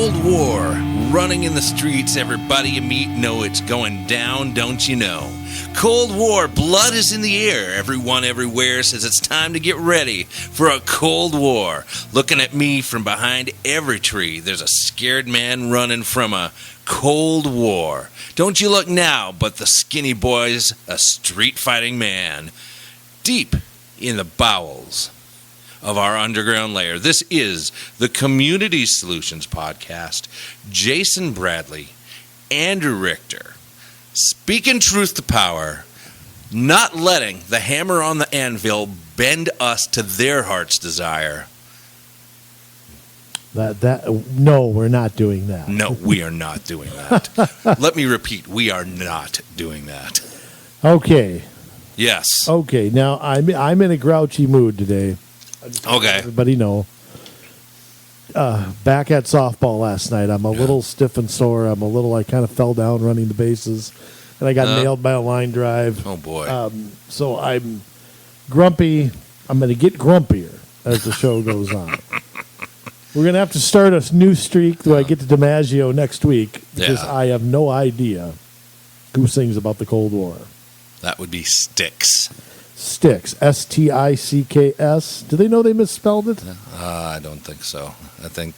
Cold War, running in the streets, everybody you meet know it's going down, don't you know? Cold War, blood is in the air, everyone everywhere says it's time to get ready for a Cold War. Looking at me from behind every tree, there's a scared man running from a Cold War. Don't you look now, but the skinny boy's a street-fighting man. Deep in the bowels of our underground layer. This is the Community Solutions Podcast. Jason Bradley, Andrew Richter, speaking truth to power, not letting the hammer on the anvil bend us to their heart's desire. No, we're not doing that. No, we are not doing that. Let me repeat, we are not doing that. Okay. Yes. Okay. Now I'm in a grouchy mood today. Okay. Everybody know. Back at softball last night. I'm a little stiff and sore. I kind of fell down running the bases, and I got nailed by a line drive. Oh boy. So I'm grumpy. I'm going to get grumpier as the show goes on. We're going to have to start a new streak till I get to DiMaggio next week because I have no idea who sings about the Cold War. That would be Styx. Styx, S-T-I-C-K-S. Do they know they misspelled it? I don't think so. I think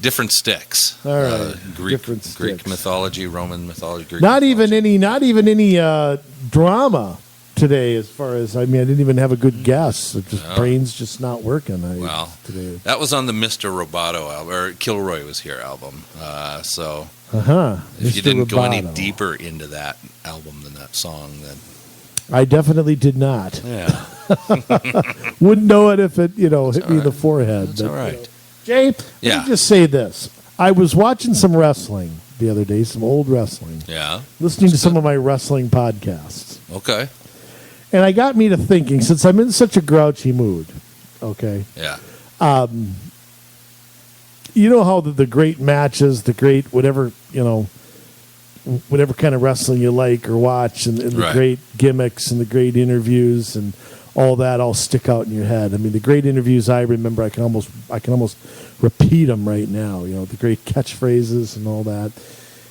different Styx. All right, Greek mythology, Roman mythology. Greek not mythology. even any drama today. As far as I didn't even have a good guess. Brain's just not working. Today. That was on the Mr. Roboto album, or Kilroy was here album. If Mr. you didn't go any Roboto. deeper into that album than that song, then. I definitely did not. Yeah. Wouldn't know it if it, hit me in the forehead. That's all right. Jay, let me just say this. I was watching some wrestling the other day, some old wrestling. Yeah. Listening to some of my wrestling podcasts. Okay. And I got me to thinking, since I'm in such a grouchy mood, okay? Yeah. You know how the great matches, the great whatever kind of wrestling you like or watch, and the great gimmicks and the great interviews and all that all stick out in your head. The great interviews I remember, I can almost repeat them right now. The great catchphrases and all that.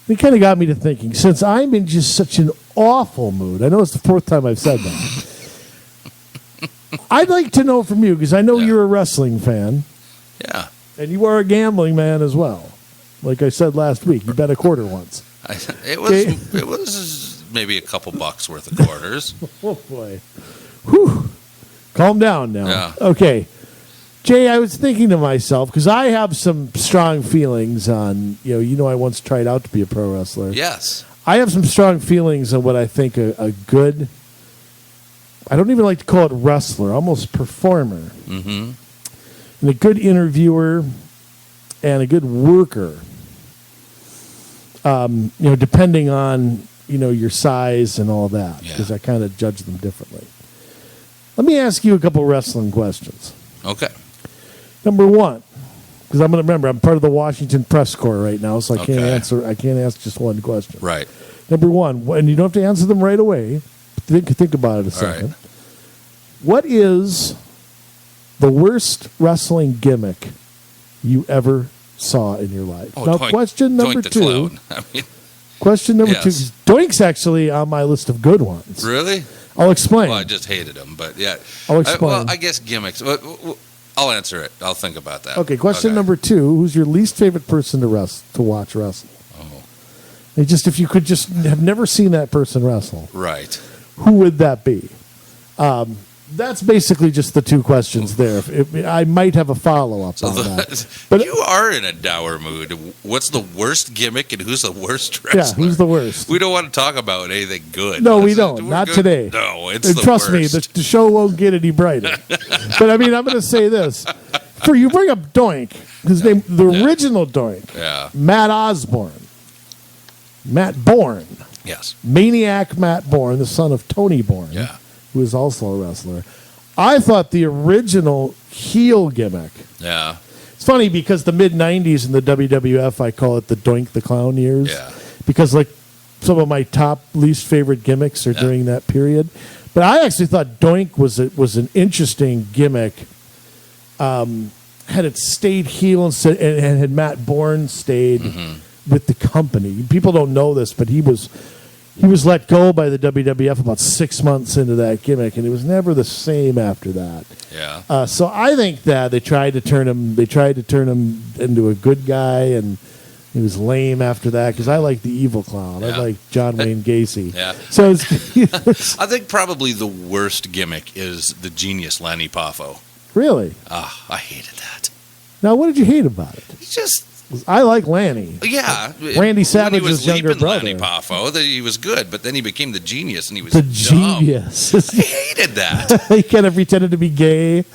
It kind of got me to thinking, since I'm in just such an awful mood, I know it's the fourth time I've said that, I'd like to know from you, because I know you're a wrestling fan. Yeah. And you are a gambling man as well. Like I said last week, you bet a quarter once. It was maybe a couple bucks worth of quarters. Oh, boy. Whew. Calm down now. Yeah. Okay. Jay, I was thinking to myself, because I have some strong feelings on, I once tried out to be a pro wrestler. Yes. I have some strong feelings on what I think a good, I don't even like to call it wrestler, almost performer. Mm-hmm. And a good interviewer and a good worker. Depending on, your size and all that, because I kind of judge them differently. Let me ask you a couple wrestling questions. Okay. Number one, because I'm going to remember, I'm part of the Washington Press Corps right now, so I can't ask just one question. Right. Number one, and you don't have to answer them right away. Think about it a second. Right. What is the worst wrestling gimmick you ever saw in your life? Now, question number two. Question number two. Doink's actually on my list of good ones. Really? I'll explain. Well, I just hated him, but yeah. I'll explain. I guess gimmicks. I'll answer it. I'll think about that. Okay, question number two. Who's your least favorite person to watch wrestle? Oh. If you could just have never seen that person wrestle. Right. Who would that be? That's basically just the two questions there. I might have a follow-up on that. But you are in a dour mood. What's the worst gimmick and who's the worst wrestler? Yeah, who's the worst? We don't want to talk about anything good. No, we don't. Not today. No, it's and the trust worst. me, the show won't get any brighter. But, I'm going to say this. You bring up Doink, his name, the original Doink, Matt Bourne. Yes. Maniac Matt Bourne, the son of Tony Bourne. Yeah. Who is also a wrestler. I thought the original heel gimmick. Yeah. It's funny because the mid-'90s in the WWF, I call it the Doink the Clown years. Yeah. Because some of my top least favorite gimmicks are during that period. But I actually thought Doink was an interesting gimmick had it stayed heel and had Matt Bourne stayed with the company. People don't know this, but he was let go by the WWF about 6 months into that gimmick, and it was never the same after that. Yeah. So I think that they tried to turn him into a good guy, and he was lame after that because I like the evil clown. Yeah. I like John Wayne Gacy. Yeah. So I think probably the worst gimmick is the genius Lanny Poffo. Really? I hated that. Now, what did you hate about it? He just... I like Lanny. Yeah. Randy Savage's when he was younger leaping brother. Lanny Poffo, he was good, but then he became the genius, and he was The dumb. genius. I hated that. He kind of pretended to be gay.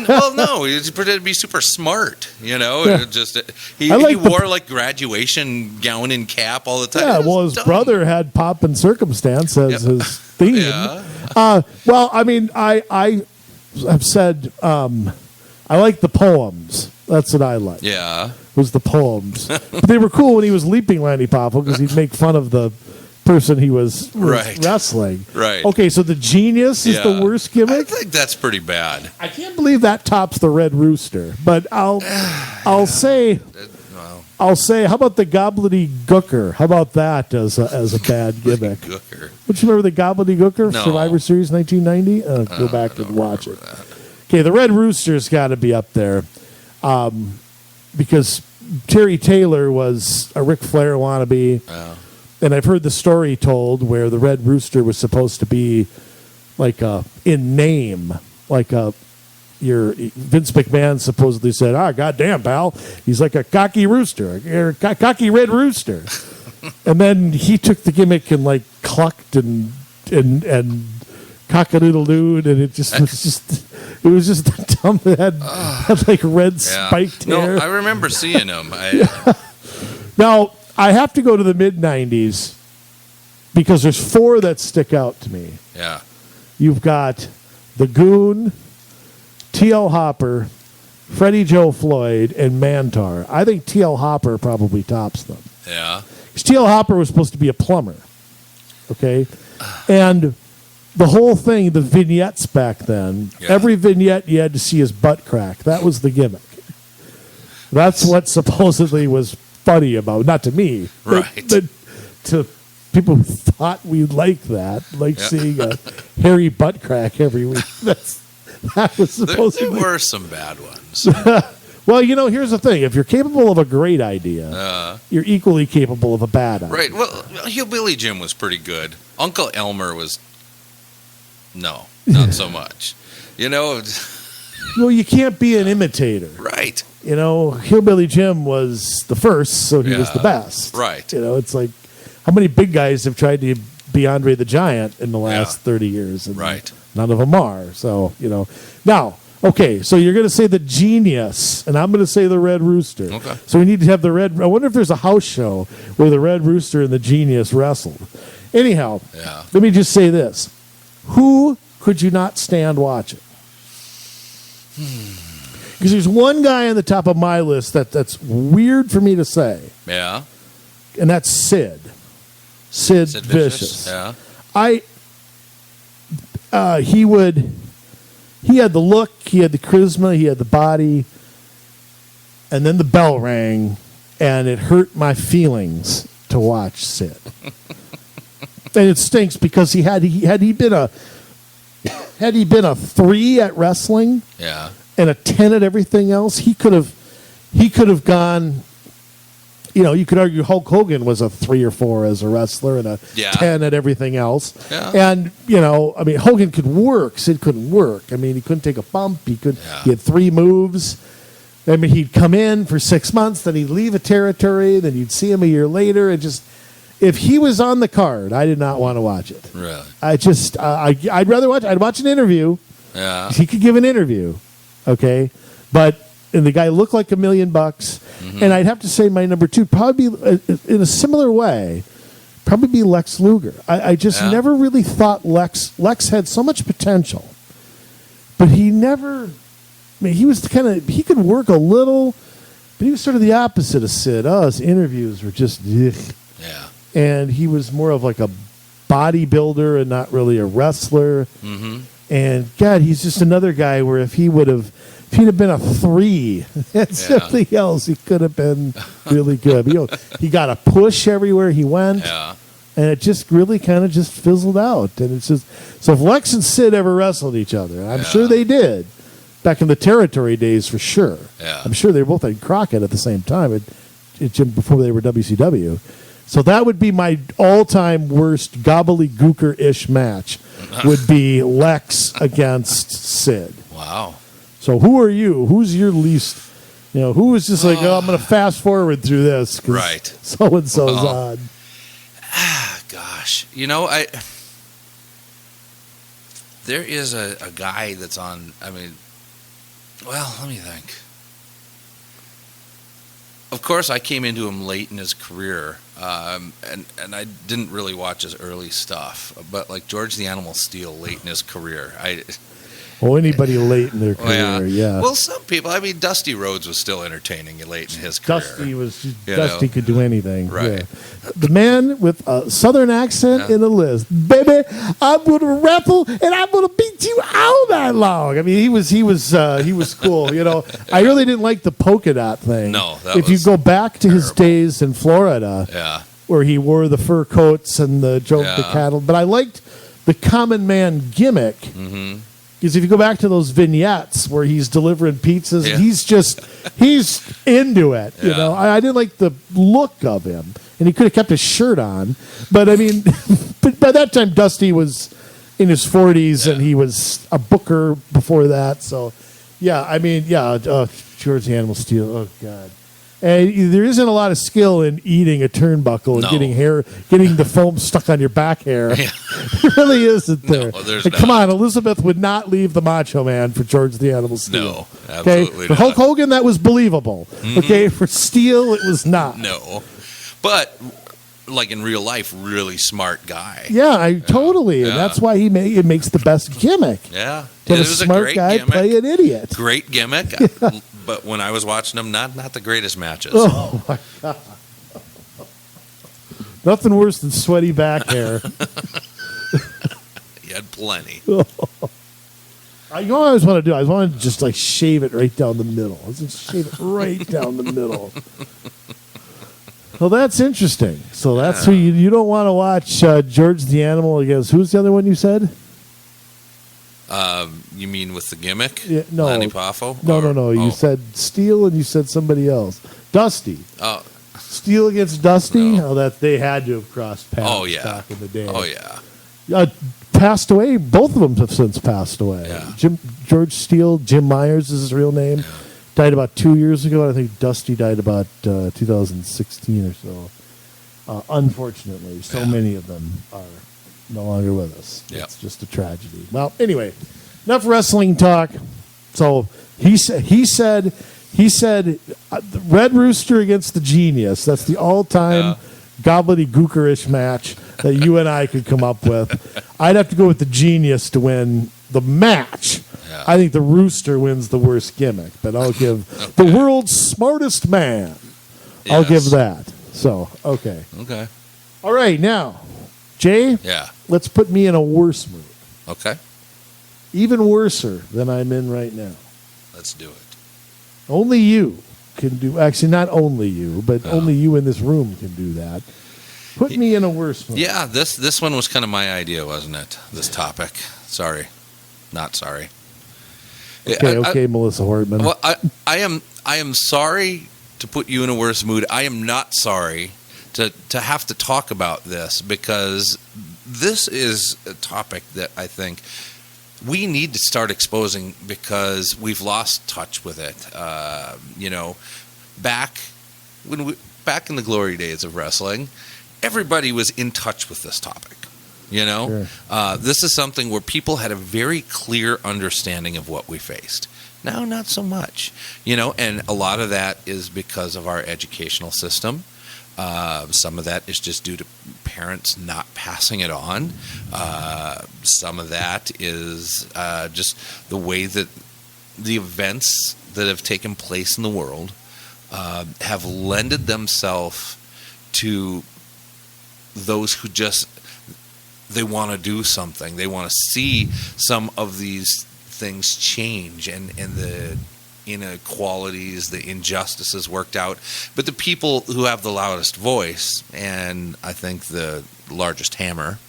Well, no, he pretended to be super smart. You know, Yeah. He wore like graduation gown and cap all the time. Yeah, well, his brother had Pop and Circumstance as his theme. Yeah. Well, I mean, I have said I like the poems. That's what I like. Yeah. Was the poems. But they were cool when he was leaping Lanny Poffo because he'd make fun of the person he was wrestling. Right. Okay, so the genius is the worst gimmick? I think that's pretty bad. I can't believe that tops the Red Rooster. But I'll say how about the Gobbledygooker? How about that as a bad gimmick? Gooker. Don't you remember the Gobbledygooker? No. Survivor Series 1990? Go back and watch it. Okay, the Red Rooster's got to be up there. Because Terry Taylor was a Ric Flair wannabe. And I've heard the story told where the Red Rooster was supposed to be like in name, like Vince McMahon supposedly said, goddamn, pal, he's like a cocky rooster, a cocky red rooster. And then he took the gimmick and like clucked and cock-a-doodle-dooed, and it was just dumb. It had like red spiked hair. No, I remember seeing him. Now, I have to go to the mid-'90s because there's 4 that stick out to me. Yeah. You've got the Goon, T.L. Hopper, Freddie Joe Floyd, and Mantar. I think T.L. Hopper probably tops them. Yeah. Because T.L. Hopper was supposed to be a plumber. Okay? And the whole thing, the vignettes back then, every vignette you had to see his butt crack. That was the gimmick. That's what supposedly was funny about. Not to me. Right. But to people who thought we'd like that, like seeing a hairy butt crack every week. That was supposedly... There were some bad ones. Well, here's the thing. If you're capable of a great idea, you're equally capable of a bad idea. Right. Well, Hillbilly Jim was pretty good. Uncle Elmer was... No, not so much. Well, you can't be an imitator. Right. Hillbilly Jim was the first, so he was the best. Right. It's like, how many big guys have tried to be Andre the Giant in the last 30 years? And right. None of them are. So, Now, okay, so you're going to say the genius, and I'm going to say the Red Rooster. Okay. So we need to have the Red... I wonder if there's a house show where the Red Rooster and the genius wrestled. Anyhow, let me just say this. Who could you not stand watching? Because there's one guy on the top of my list that's weird for me to say. Yeah. And that's Sid. Sid Vicious. Yeah. He had the look, he had the charisma, he had the body, and then the bell rang, and it hurt my feelings to watch Sid. And it stinks because had he been a 3 at wrestling, and a 10 at everything else, he could have gone. You could argue Hulk Hogan was a 3 or 4 as a wrestler and a 10 at everything else. Yeah. And Hogan could work. Sid couldn't work. He couldn't take a bump. He had 3 moves. He'd come in for 6 months, then he'd leave a territory, then you'd see him a year later, and just. If he was on the card, I did not want to watch it. Really? I'd rather watch. I'd watch an interview. Yeah. He could give an interview, okay, and the guy looked like $1 million, and I'd have to say my number 2 probably be, in a similar way, probably be Lex Luger. I just never really thought Lex had so much potential, but he never. He was he could work a little, but he was sort of the opposite of Sid. His interviews were just. Ugh. Yeah. And he was more of like a bodybuilder and not really a wrestler. Mm-hmm. And God, he's just another guy where if he would have if he'd have been a 3 and something else, he could have been really good. But, he got a push everywhere he went. Yeah. And it just really kind of just fizzled out. And it's just, so if Lex and Sid ever wrestled each other, and I'm sure they did, back in the territory days for sure. Yeah. I'm sure they were both in Crockett at the same time, before they were WCW. So that would be my all-time worst gobbledygooker-ish match, would be Lex against Sid. Wow. So who are you? Who's your least, who was just like, I'm going to fast forward through this. Right. So-and-so's on. Gosh. There is a guy that's on, let me think. Of course, I came into him late in his career, and I didn't really watch his early stuff. But like George the Animal Steel, late in his career, Anybody late in their career, yeah. Well, some people. Dusty Rhodes was still entertaining late in his career. Dusty could do anything, right? Yeah. The man with a southern accent in the list, baby. I'm gonna raffle and I'm gonna beat you all night long. He was cool. I really didn't like the polka dot thing. No, if you go back to his days in Florida, where he wore the fur coats and the cattle, but I liked the common man gimmick. Mm-hmm. Because if you go back to those vignettes where he's delivering pizzas, he's into it. I didn't like the look of him, and he could have kept his shirt on. But but by that time Dusty was in his 40s, and he was a booker before that. So, George the Animal Steel. Oh God. And there isn't a lot of skill in eating a turnbuckle and getting the foam stuck on your back hair. Yeah. There really isn't there. No, there's not. Come on, Elizabeth would not leave the Macho Man for George the Animal Steel. No, absolutely not. For Hulk Hogan, that was believable. Mm-hmm. Okay, for Steel, it was not. No, but like in real life, really smart guy. Yeah, totally. And that's why it makes the best gimmick. Yeah. To a smart guy gimmick. Play an idiot. Great gimmick. But when I was watching him, not the greatest matches. Oh, my God. Nothing worse than sweaty back hair. He had plenty. You know what I always want to do? I want to just shave it right down the middle. Let's just shave it right down the middle. Well, that's interesting. So that's who you don't want to watch George the Animal against. Who's the other one you said? You mean with the gimmick? Yeah, no. Lanny Poffo? No. You said Steel and you said somebody else. Dusty. Oh. Steel against Dusty? No. Oh, that they had to have crossed paths back in the day. Oh, yeah. Passed away. Both of them have since passed away. Yeah. George Steele, Jim Myers is his real name. Yeah. Died about 2 years ago. I think Dusty died about 2016 or so. Unfortunately, so many of them are no longer with us. Yep. It's just a tragedy. Well, anyway, enough wrestling talk. So he said Red Rooster against the Genius. That's the all-time gobbledygooker-ish match that you and I could come up with. I'd have to go with the Genius to win the match. Yeah. I think the Rooster wins the worst gimmick, but I'll give the world's smartest man. Yes. I'll give that. So, okay. Okay. All right, now, Jay, let's put me in a worse mood. Okay. Even worser than I'm in right now. Let's do it. Only you can do, actually not only you, but only you in this room can do that. Put me in a worse mood. Yeah, this one was kind of my idea, wasn't it? This topic. Sorry. Not sorry. Okay, Melissa Hortman. Well, I am sorry to put you in a worse mood. I am not sorry to have to talk about this, because this is a topic that I think we need to start exposing, because we've lost touch with it. Back in the glory days of wrestling, everybody was in touch with this topic. Sure. This is something where people had a very clear understanding of what we faced. Now, not so much. And a lot of that is because of our educational system. Some of that is just due to parents not passing it on. Some of that is just the way that the events that have taken place in the world have lended themselves to those who just, they want to do something. They want to see some of these things change, and the inequalities, the injustices worked out. But the people who have the loudest voice, and I think the largest hammer,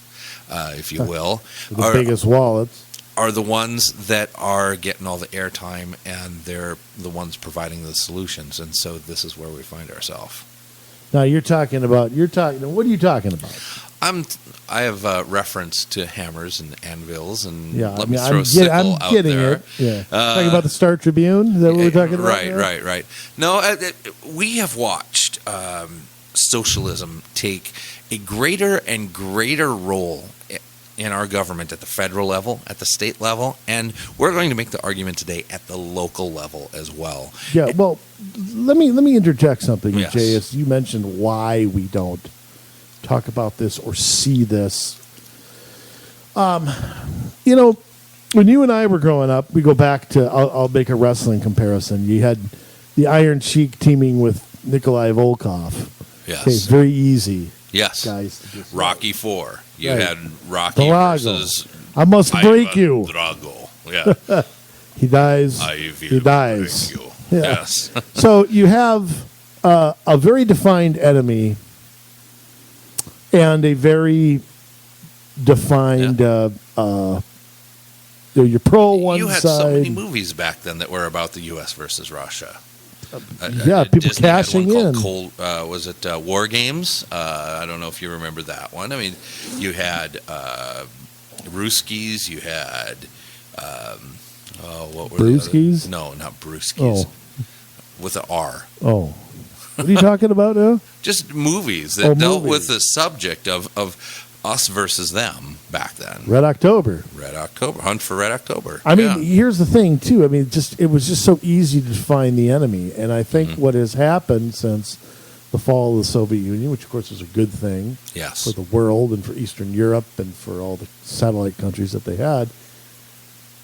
if you will, the biggest wallets, are the ones that are getting all the airtime, and they're the ones providing the solutions. And so this is where we find ourselves. Now what are you talking about? I have reference to hammers and anvils, and I'm out getting there. it. Yeah, talking about the Star Tribune. Is that what we're talking about? Right. No, we have watched socialism take a greater and greater role in our government at the federal level, at the state level, and we're going to make the argument today at the local level as well. Yeah. Well, let me interject something, Yes. Jay. As you mentioned, why we don't talk about this or see this. When you and I were growing up, we go back to, I'll make a wrestling comparison. You had the Iron Sheik teaming with Nikolai Volkov. Yes. Okay, very easy. Yes. Guys to just Rocky IV. You Right. had Rocky Drago. versus I must break Ivan you. Drago. Yeah. He dies. He dies. Break you. Yeah. Yes. So you have a very defined enemy and a very defined. You're pro one You had side. so many movies back then that were about the U.S. versus Russia. People Disney cashing had one in. called was it War Games? I don't know if you remember that one. I mean, you had Ruskies. You had what were Brewskis? the other? No, not Brewskis. Oh. With an R. Oh, what are you talking about now? Just movies that dealt movies. with the subject of us versus them back then. Red October. Red October. Hunt for Red October. I mean, Yeah. here's the thing, too. I mean, it was just so easy to define the enemy. And I think what has happened since the fall of the Soviet Union, which, of course, was a good thing Yes. for the world and for Eastern Europe and for all the satellite countries that they had.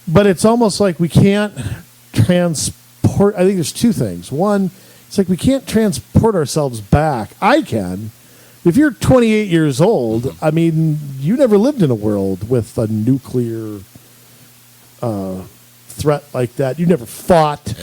But it's almost like we can't transport. I think there's two things. One, it's like we can't transport ourselves back. I can. If you're 28 years old, I mean, you never lived in a world with a nuclear threat like that. You never fought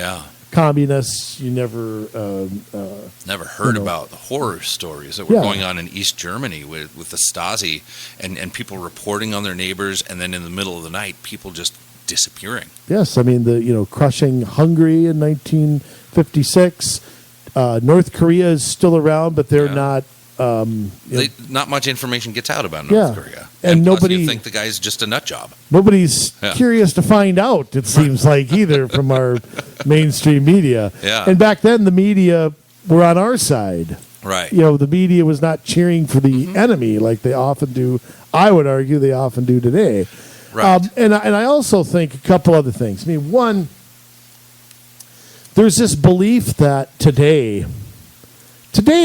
communists. You never heard about the horror stories that were going on in East Germany with the Stasi and people reporting on their neighbors, and then in the middle of the night, people just disappearing. Yes, I mean crushing Hungary in 1956. North Korea is still around, but they're not. Not much information gets out about North Korea, and plus nobody. You think the guy's just a nut job. Nobody's curious to find out. It seems like either from our mainstream media. Yeah. And back then, the media were on our side. Right. The media was not cheering for the enemy like they often do. I would argue they often do today. Right. And I also think a couple other things. I mean, one, there's this belief that today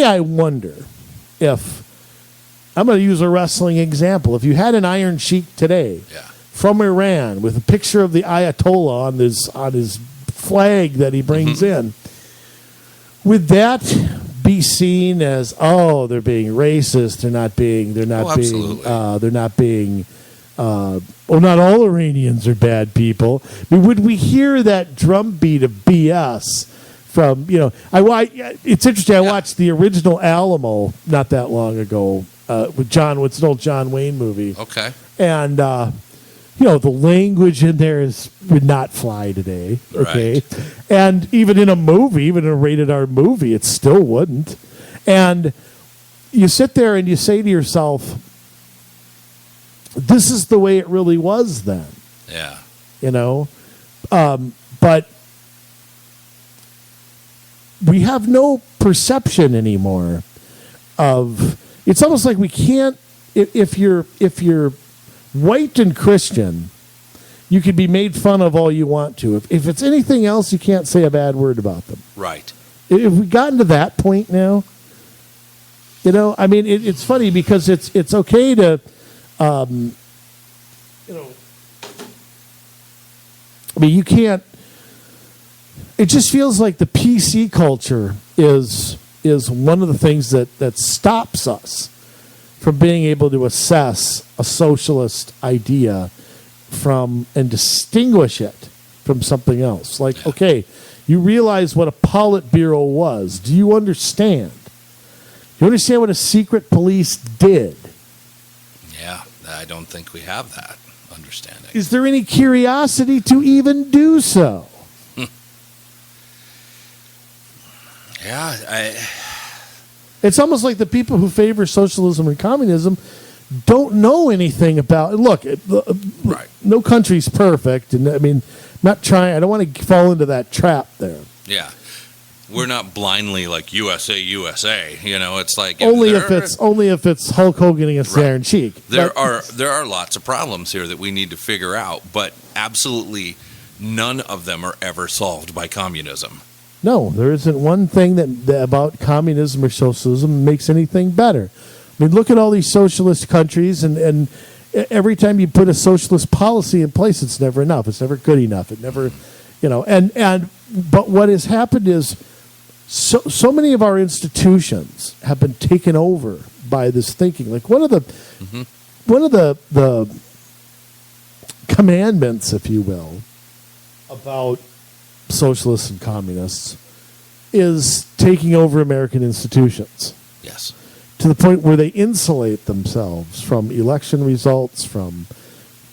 I wonder if, I'm going to use a wrestling example. If you had an Iron Sheik today from Iran with a picture of the Ayatollah on his flag that he brings in, would that be seen as, they're being racist? Not all Iranians are bad people. I mean, would we hear that drumbeat of BS from, it's interesting. I watched the original Alamo not that long ago with it's an old John Wayne movie. Okay. And, the language in there would not fly today. Okay. Right. And even in a movie, even a rated R movie, it still wouldn't. And you sit there and you say to yourself, this is the way it really was then. Yeah. But we have no perception anymore of. It's almost like we can't. If you're white and Christian, you can be made fun of all you want to. If it's anything else, you can't say a bad word about them. Right. Have we gotten to that point now? I mean, it's funny because it's okay to. I mean, you can't. It just feels like the PC culture is one of the things that stops us from being able to assess a socialist idea from and distinguish it from something else. Like, okay, You realize what a Politburo was. Do you understand? You understand what a secret police did? Yeah, I don't think we have that understanding. Is there any curiosity to even do so? Yeah, It's almost like the people who favor socialism and communism don't know anything about. Look, right. No country's perfect, and I mean, not trying. I don't want to fall into that trap there. Yeah, we're not blindly like USA, USA. You know, it's like only if it's Hulk Hogan against the Iron Sheik. There are lots of problems here that we need to figure out, but absolutely none of them are ever solved by communism. No, there isn't one thing that about communism or socialism makes anything better. I mean, look at all these socialist countries, and every time you put a socialist policy in place, it's never enough. It's never good enough. It never, but what has happened is so many of our institutions have been taken over by this thinking. Like one of the commandments, if you will, about socialists and communists is taking over American institutions. Yes. To the point where they insulate themselves from election results, from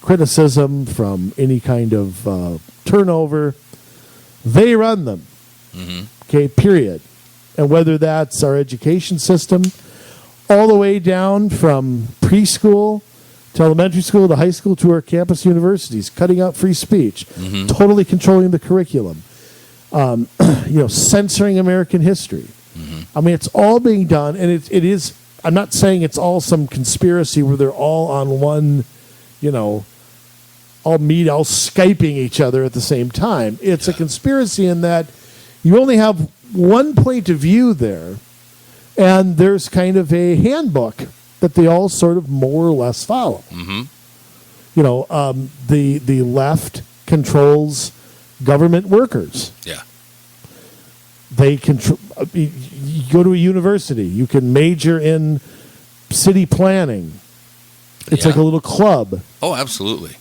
criticism, from any kind of turnover. They run them. Mm-hmm. Okay, period. And whether that's our education system, all the way down from preschool to elementary school to high school to our campus universities, cutting out free speech, totally controlling the curriculum, censoring American history. Mm-hmm. I mean, it's all being done, and it is. I'm not saying it's all some conspiracy where they're all on one, all Skyping each other at the same time. It's a conspiracy in that you only have one point of view there, and there's kind of a handbook that they all sort of more or less follow. Mm-hmm. The left controls government workers. Yeah. They control. You go to a university, you can major in city planning. It's like a little club. Oh, absolutely.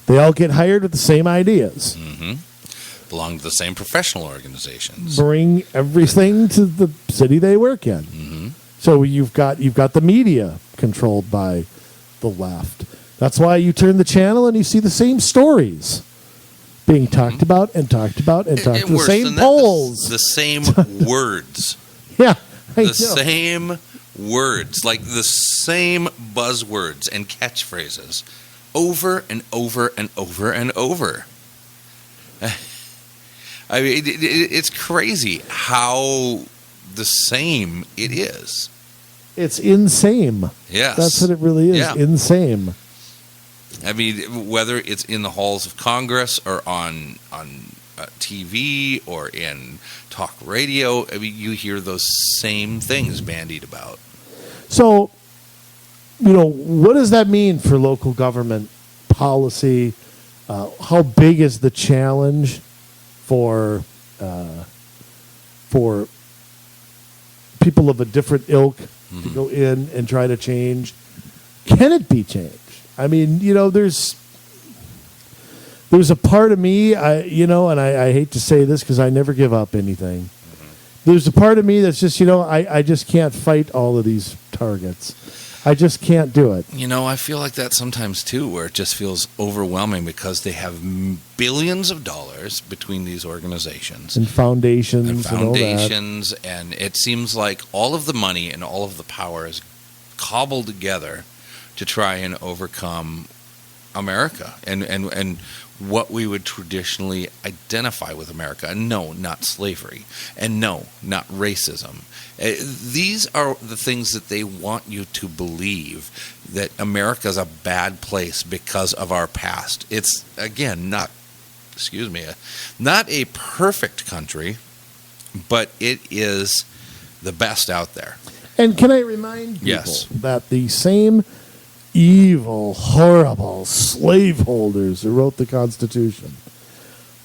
They all get hired with the same ideas. Mm-hmm. Belong to the same professional organizations. Bring everything to the city they work in. Mm-hmm. So you've got the media controlled by the left. That's why you turn the channel and you see the same stories being talked about and talked about and talked. The same polls, the same words. Yeah, the same words, like the same buzzwords and catchphrases, over and over and over and over. I mean, it's crazy how the same it is. It's insane. Yes. That's what it really is. Yeah. Insane. I mean, whether it's in the halls of Congress or on TV or in talk radio, I mean, you hear those same things bandied about. So, what does that mean for local government policy? How big is the challenge for people of a different ilk to go in and try to change? Can it be changed? I mean, there's a part of me, and I hate to say this because I never give up anything. Mm-hmm. There's a part of me that's just, I just can't fight all of these targets. I just can't do it. I feel like that sometimes too, where it just feels overwhelming because they have billions of dollars between these organizations and foundations, and all that. And it seems like all of the money and all of the power is cobbled together to try and overcome America and what we would traditionally identify with America. And no, not slavery. And no, not racism. These are the things that they want you to believe, that America's a bad place because of our past. It's, again, not a perfect country, but it is the best out there. And can I remind people that the same evil, horrible slaveholders who wrote the Constitution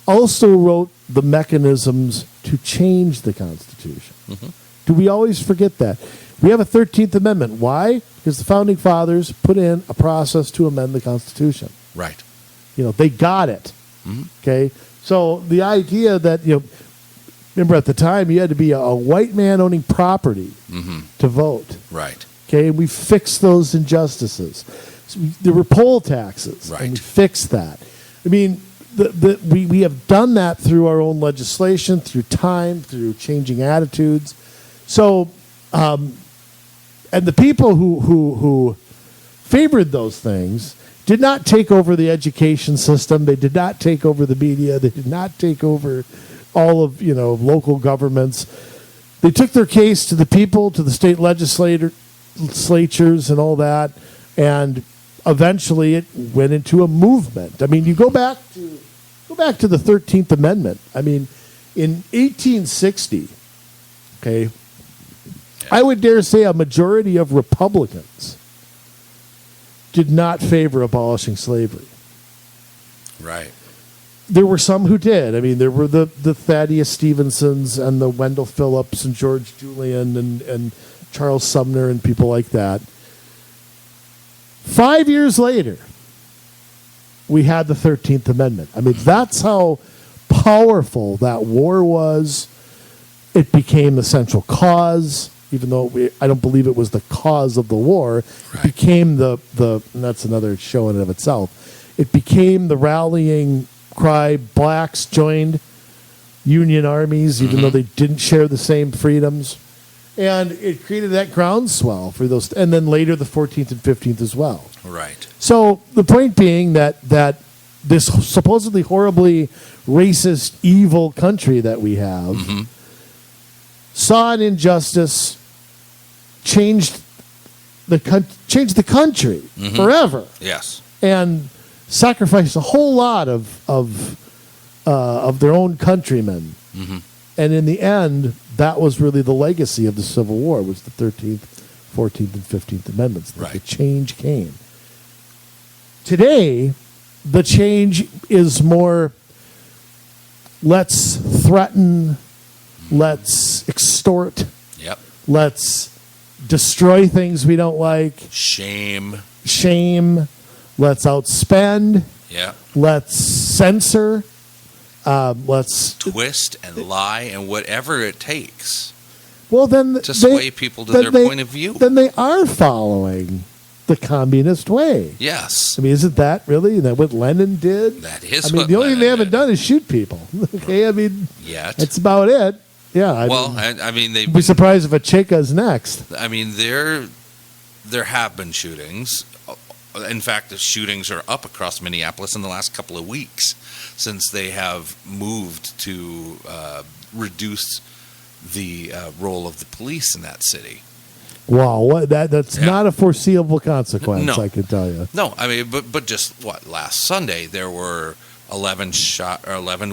also wrote the mechanisms to change the Constitution. Mm-hmm. Do we always forget that? We have a 13th Amendment. Why? Because the Founding Fathers put in a process to amend the Constitution. Right. They got it. Mm-hmm. Okay? So the idea that, Remember, at the time, you had to be a white man owning property to vote. Right. Okay, we fixed those injustices. So there were poll taxes, Right. and we fixed that. I mean, we have done that through our own legislation, through time, through changing attitudes. So, and the people who favored those things did not take over the education system. They did not take over the media. They did not take over all of local governments. They took their case to the people, to the state legislatures and all that, and eventually it went into a movement. I mean, you go back to the 13th Amendment. I mean, in 1860, okay, I would dare say a majority of Republicans did not favor abolishing slavery. Right. There were some who did. I mean, there were the Thaddeus Stevensons and the Wendell Phillips and George Julian and Charles Sumner and people like that. 5 years later, we had the 13th Amendment. I mean, that's how powerful that war was. It became the central cause, even though I don't believe it was the cause of the war. Right. It became the and that's another show in and of itself. It became the rallying cry. Blacks joined Union armies, even though they didn't share the same freedoms. And it created that groundswell for those. And then later the 14th and 15th as well. Right. So the point being that this supposedly horribly racist, evil country that we have saw an injustice, changed the country forever. Yes. And sacrificed a whole lot of their own countrymen. And in the end, that was really the legacy of the Civil War, was the 13th, 14th, and 15th Amendments. Right. The change came. Today, the change is more, let's threaten, let's extort, let's destroy things we don't like. Shame. Let's outspend. Yeah. Let's censor. Let's twist and lie and whatever it takes. Well, then to sway people to their point of view. Then they are following the communist way. Yes. I mean, isn't that really what Lenin did? That is. I mean, the only thing they haven't done is shoot people. Okay, I mean, that's about it. Yeah. I mean, they'd be surprised if a Cheka's next. I mean, there have been shootings. In fact, the shootings are up across Minneapolis in the last couple of weeks since they have moved to reduce the role of the police in that city. Wow, that's not a foreseeable consequence, no. I can tell you. No, I mean, but just last Sunday there were 11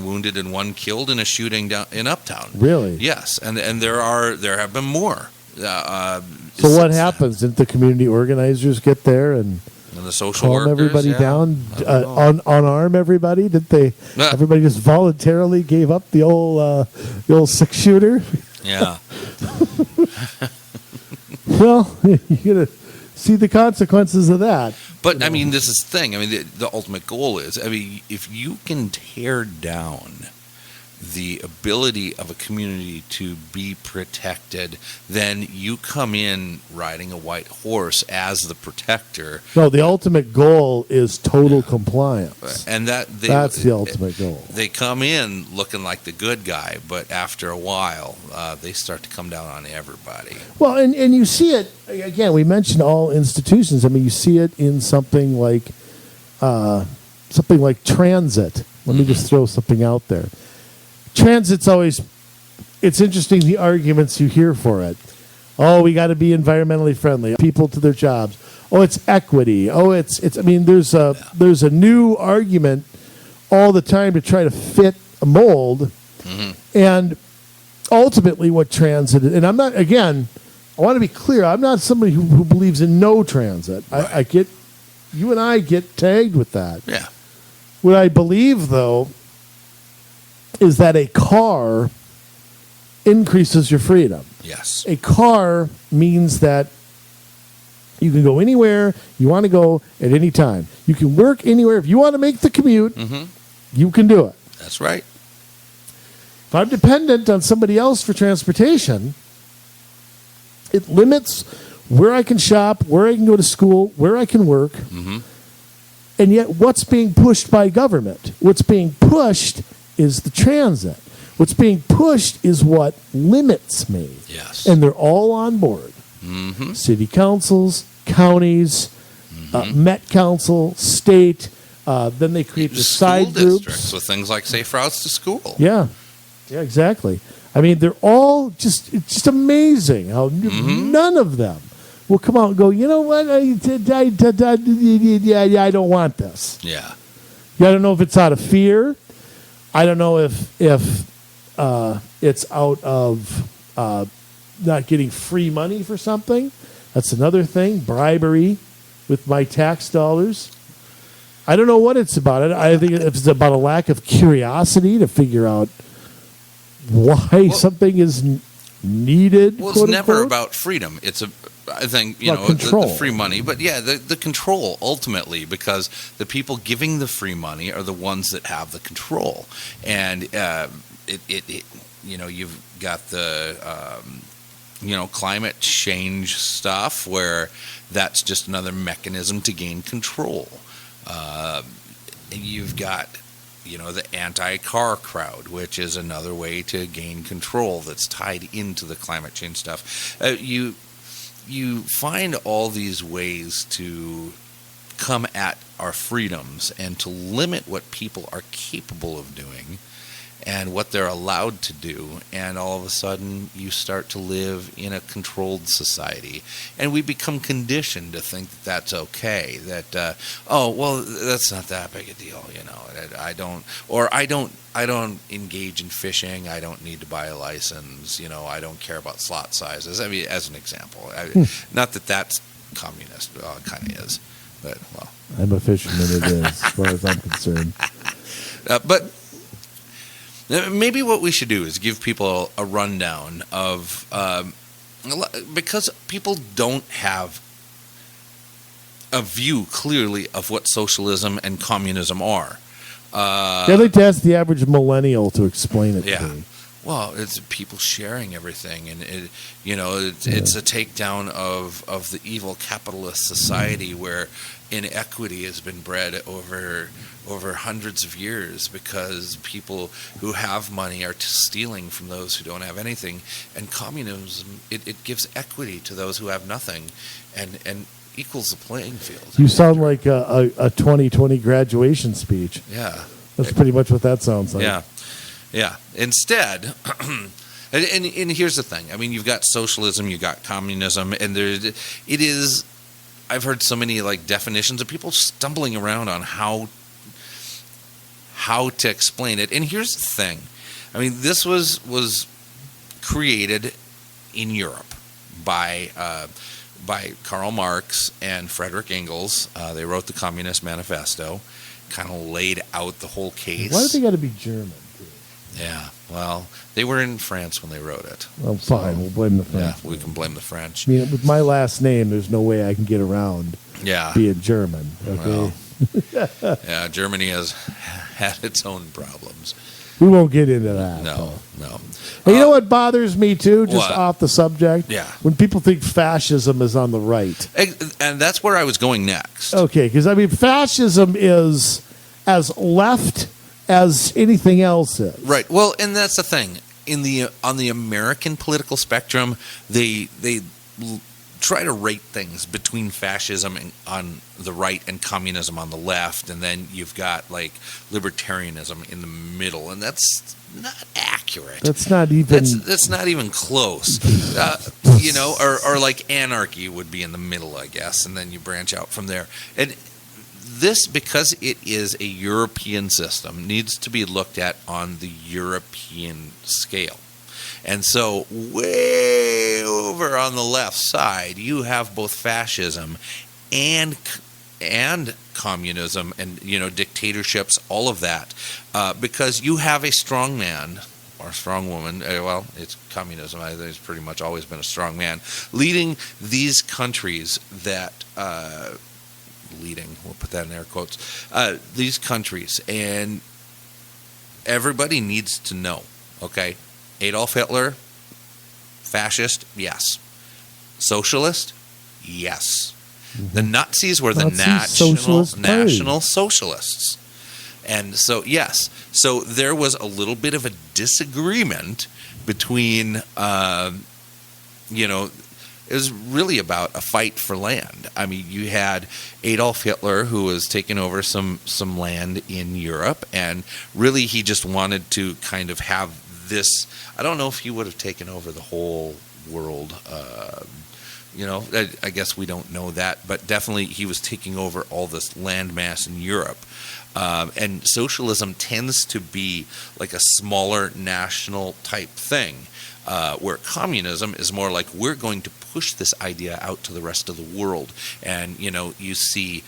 wounded and 1 killed in a shooting down in Uptown. Really? Yes, and there have been more. So what happens? Didn't the community organizers get there and the social calm workers, everybody down, unarm everybody? Did they? Everybody just voluntarily gave up the old 6-shooter? Yeah. Well, you're gonna see the consequences of that. But I mean, this is the thing. I mean, the ultimate goal is, I mean, if you can tear down the ability of a community to be protected, then you come in riding a white horse as the protector. No, the ultimate goal is total compliance. And that's the ultimate goal. They come in looking like the good guy, but after a while, they start to come down on everybody. Well, and you see it, again, we mentioned all institutions. I mean, you see it in something like transit. Let me just throw something out there. Transit's always, it's interesting the arguments you hear for it. Oh, we got to be environmentally friendly. People to their jobs. Oh, it's equity. Oh, it's. I mean, there's a new argument all the time to try to fit a mold. And ultimately what transit is, and I'm not, again, I want to be clear, I'm not somebody who believes in no transit. Right. I get, you and I get tagged with that. Yeah. What I believe, though, is that a car increases your freedom. Yes. A car means that you can go anywhere you want to go at any time. You can work anywhere. If you want to make the commute, you can do it. That's right. If I'm dependent on somebody else for transportation, it limits where I can shop, where I can go to school, where I can work. Mm-hmm. And yet what's being pushed by government? What's being pushed is the transit. What's being pushed is what limits me. Yes. And they're all on board. Mm-hmm. City councils, counties, Met Council, state. Then they create the side groups. Districts with things like safe routes to school. Yeah, exactly. I mean, they're all just amazing how none of them will come out and go, you know what, I don't want this. Yeah. I don't know if it's out of fear. I don't know if it's out of not getting free money for something. That's another thing, bribery with my tax dollars. I don't know what it's about. I think it's about a lack of curiosity to figure out why something is needed. Well, it's never about freedom. It's I think, the free money, but the control ultimately, because the people giving the free money are the ones that have the control, and you've got the climate change stuff where that's just another mechanism to gain control. You've got the anti-car crowd, which is another way to gain control that's tied into the climate change stuff. You find all these ways to come at our freedoms and to limit what people are capable of doing and what they're allowed to do, and all of a sudden you start to live in a controlled society, and we become conditioned to think that that's okay, that that's not that big a deal, I don't engage in fishing, I don't need to buy a license, I don't care about slot sizes. I mean, as an example, not that that's communist, it kind of is, but well, I'm a fisherman, it is, as far as I'm concerned. But maybe what we should do is give people a rundown of, because people don't have a view clearly of what socialism and communism are. I'd like to ask the average millennial to explain it to me. Well, it's people sharing everything, and it's a takedown of the evil capitalist society where inequity has been bred over hundreds of years because people who have money are stealing from those who don't have anything. And communism, it gives equity to those who have nothing, and equals the playing field. You sound like a 2020 graduation speech. Yeah. That's pretty much what that sounds like. Yeah. Instead, and here's the thing. I mean, you've got socialism, you've got communism, and I've heard so many definitions of people stumbling around on how to explain it. And here's the thing. I mean, this was created in Europe by Karl Marx and Fredrich Engles. They wrote the Communist Manifesto, kind of laid out the whole case. Why do they got to be German? Yeah, well, they were in France when they wrote it. Well, fine, we'll blame the French. Yeah, we can blame the French. I mean, with my last name, there's no way I can get around being German, okay? Well, yeah, Germany has had its own problems. We won't get into that. No. And you know what bothers me, too, just off the subject? Yeah. When people think fascism is on the right. And that's where I was going next. Okay, because, I mean, fascism is as left as anything else is. Right. Well, and that's the thing. On the American political spectrum, they try to rate things between fascism on the right and communism on the left, and then you've got libertarianism in the middle, and that's not accurate. That's not even. That's not even close. Or like anarchy would be in the middle, I guess, and then you branch out from there. And this, because it is a European system, needs to be looked at on the European scale. And so way over on the left side, you have both fascism and communism and, dictatorships, all of that, because you have a strong man or strong woman. Well, it's communism. I think it's pretty much always been a strong man leading these countries that we'll put that in air quotes, these countries, and everybody needs to know Okay, Adolf Hitler, fascist, yes. Socialist, yes. The Nazis were the national socialists. And so, yes. So there was a little bit of a disagreement between, it was really about a fight for land. I mean, you had Adolf Hitler, who was taking over some land in Europe, and really he just wanted to kind of have this. I don't know if he would have taken over the whole world. I guess we don't know that, but definitely he was taking over all this landmass in Europe. And socialism tends to be like a smaller national type thing. Where communism is more like we're going to push this idea out to the rest of the world. And, you see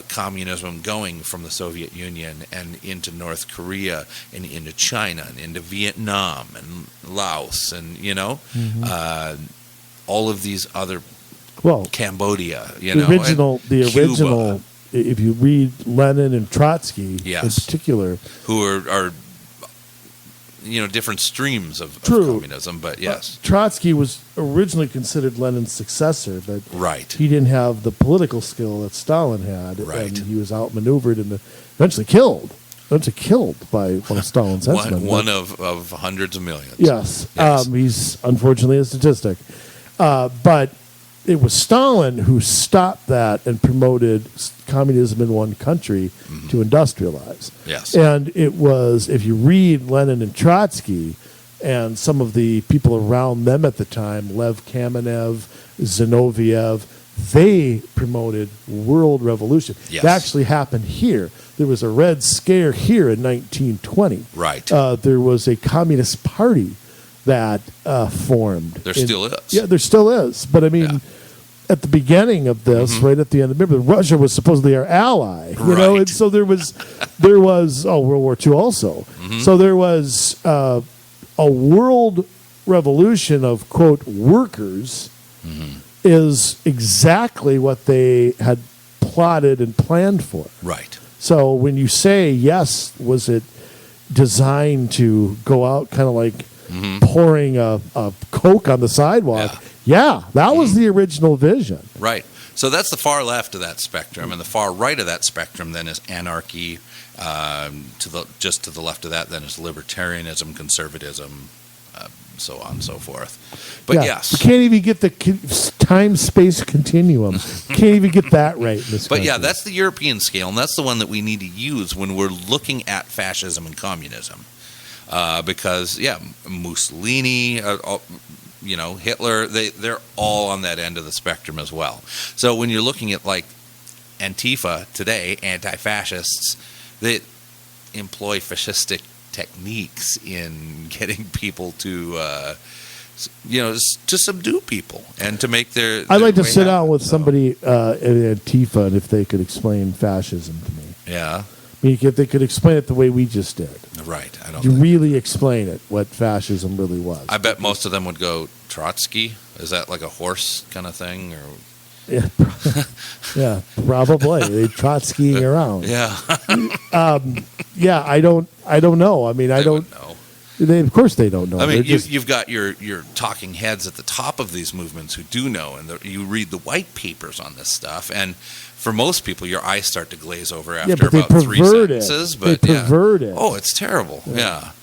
communism going from the Soviet Union and into North Korea and into China and into Vietnam and Laos and, all of these other, Cambodia, the original, if you read Lenin and Trotsky in particular, who are different streams of communism, but yes. Trotsky was originally considered Lenin's successor, but right. he didn't have the political skill that Stalin had, right. and he was outmaneuvered and eventually killed by one of Stalin's henchmen. One of hundreds of millions. Yes. He's unfortunately a statistic. But it was Stalin who stopped that and promoted communism in one country to industrialize. Yes. And it was, if you read Lenin and Trotsky and some of the people around them at the time, Lev Kamenev, Zinoviev, they promoted world revolution. Yes. It actually happened here. There was a Red Scare here in 1920. Right. There was a Communist Party that formed. There still is. Yeah, there still is. But I mean, at the beginning of this, right at the end, remember, Russia was supposedly our ally, and so there was World War II also. So there was a world revolution of, quote, workers is exactly what they had plotted and planned for. Right. So when you say, yes, was it designed to go out kind of like pouring a Coke on the sidewalk? Yeah, that was the original vision. Right. So that's the far left of that spectrum, and the far right of that spectrum then is anarchy. To the left of that then is libertarianism, conservatism, so on and so forth. But yes, you can't even get the time-space continuum. You can't even get that right in this country. But that's the European scale, and that's the one that we need to use when we're looking at fascism and communism. Because Mussolini, Hitler, they're all on that end of the spectrum as well. So when you're looking at like Antifa today, anti-fascists, they employ fascistic techniques in getting people to subdue people and to make their I'd like to sit happen. down with somebody at Antifa and if they could explain fascism to me. Yeah. I mean, if they could explain it the way we just did. Right. I don't you really explain it, what fascism really was. I bet most of them would go Trotsky. Is that like a horse kind of thing? Or yeah, probably. They're Trotskying around. Yeah. I don't know. I mean, I don't know. Of course they don't know. I mean, you've got your talking heads at the top of these movements who do know, and you read the white papers on this stuff, and for most people, your eyes start to glaze over after about 3 sentences. But they pervert it. Oh, it's terrible. Yeah.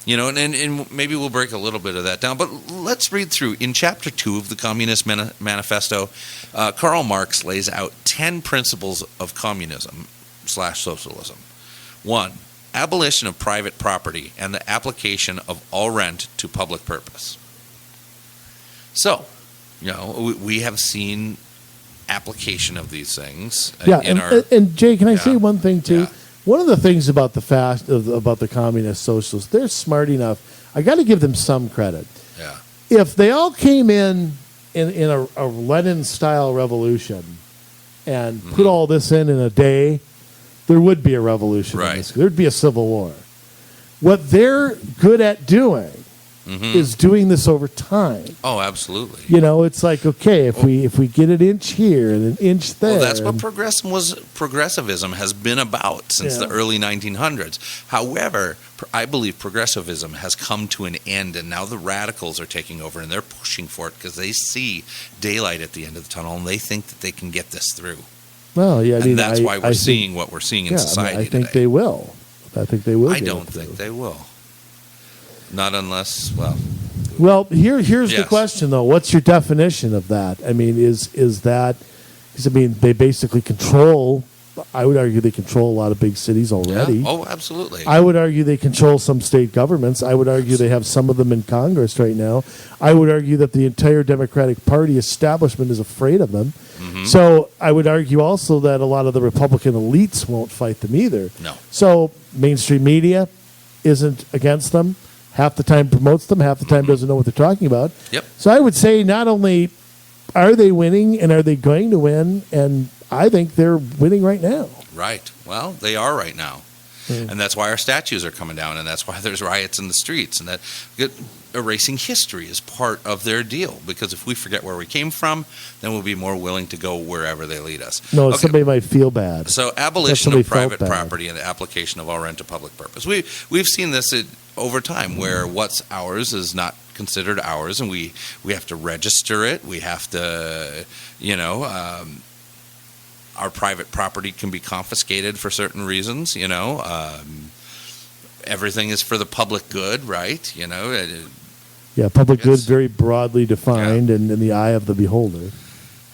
And maybe we'll break a little bit of that down. But let's read through. In Chapter 2 of the Communist Manifesto, Karl Marx lays out 10 principles of communism/socialism. 1. Abolition of private property and the application of all rent to public purpose. So, we have seen application of these things. And Jay, can I say one thing too? Yeah. One of the things about the communist socialists, they're smart enough. I got to give them some credit. Yeah. If they all came in a Lenin-style revolution and put all this in a day, there would be a revolution. Right. There'd be a civil war. What they're good at doing is doing this over time. Oh, absolutely. You know, it's like, okay, if we get an inch here and an inch there. Well, that's what progressivism has been about since the early 1900s. However, I believe progressivism has come to an end, and now the radicals are taking over, and they're pushing for it because they see daylight at the end of the tunnel, and they think that they can get this through. Well, yeah, and that's why we're seeing what we're seeing in society I think today. they will. I think they will. I don't think they will. Not unless, Well, here's the question, though. What's your definition of that? I mean, is that, because, I mean, they basically control, I would argue they control a lot of big cities already. Yeah. Oh, absolutely. I would argue they control some state governments. I would argue they have some of them in Congress right now. I would argue that the entire Democratic Party establishment is afraid of them. Mm-hmm. So I would argue also that a lot of the Republican elites won't fight them either. No. So mainstream media isn't against them. Half the time promotes them, half the time doesn't know what they're talking about. Yep. So I would say not only are they winning and are they going to win, and I think they're winning right now. Right. Well, they are right now. And that's why our statues are coming down, and that's why there's riots in the streets, and that erasing history is part of their deal, because if we forget where we came from, then we'll be more willing to go wherever they lead us. No, somebody might feel bad. So abolition of private property and the application of all rent to public purpose. We've seen this over time, where what's ours is not considered ours, and we have to register it. We have to, our private property can be confiscated for certain reasons, everything is for the public good, right? Yeah, public good very broadly defined and in the eye of the beholder.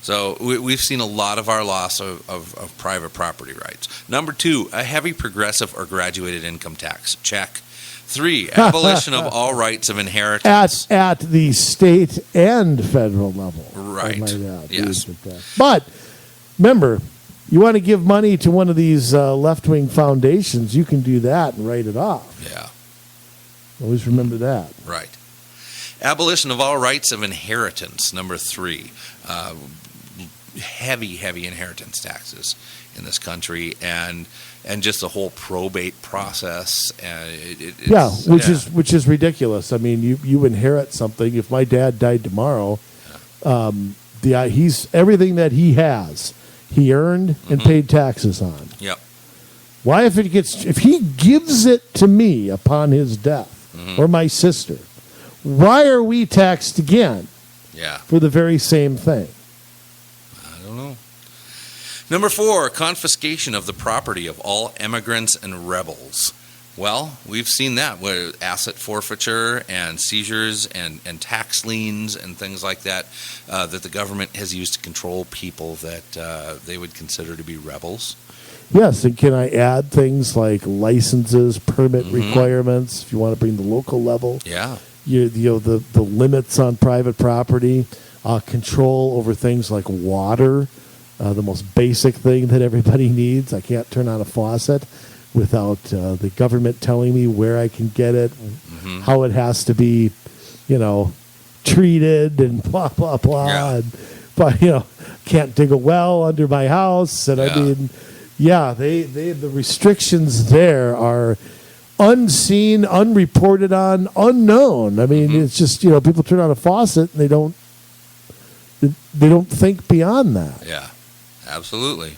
So we've seen a lot of our loss of private property rights. Number 2, a heavy progressive or graduated income tax. Check. 3, abolition of all rights of inheritance. At the state and federal level. Right. Yes. But remember, you want to give money to one of these left-wing foundations, you can do that and write it off. Yeah. Always remember that. Right. Abolition of all rights of inheritance. Number 3. Heavy inheritance taxes in this country, and just the whole probate process. Which is ridiculous. I mean, you inherit something. If my dad died tomorrow, he's everything that he has, he earned and paid taxes on. Yep. Why, if he gives it to me upon his death, or my sister, why are we taxed again? Yeah. For the very same thing. I don't know. Number 4, confiscation of the property of all immigrants and rebels. Well, we've seen that with asset forfeiture and seizures and tax liens and things like that that the government has used to control people that they would consider to be rebels. Yes, and can I add things like licenses, permit requirements, if you want to bring the local level? Yeah. The limits on private property, control over things like water, the most basic thing that everybody needs. I can't turn on a faucet without the government telling me where I can get it, how it has to be, treated, and blah blah blah. Yeah. And, but can't dig a well under my house, and I mean, the restrictions there are unseen, unreported on, unknown. I mean, it's just people turn on a faucet and they don't think beyond that. Yeah, absolutely.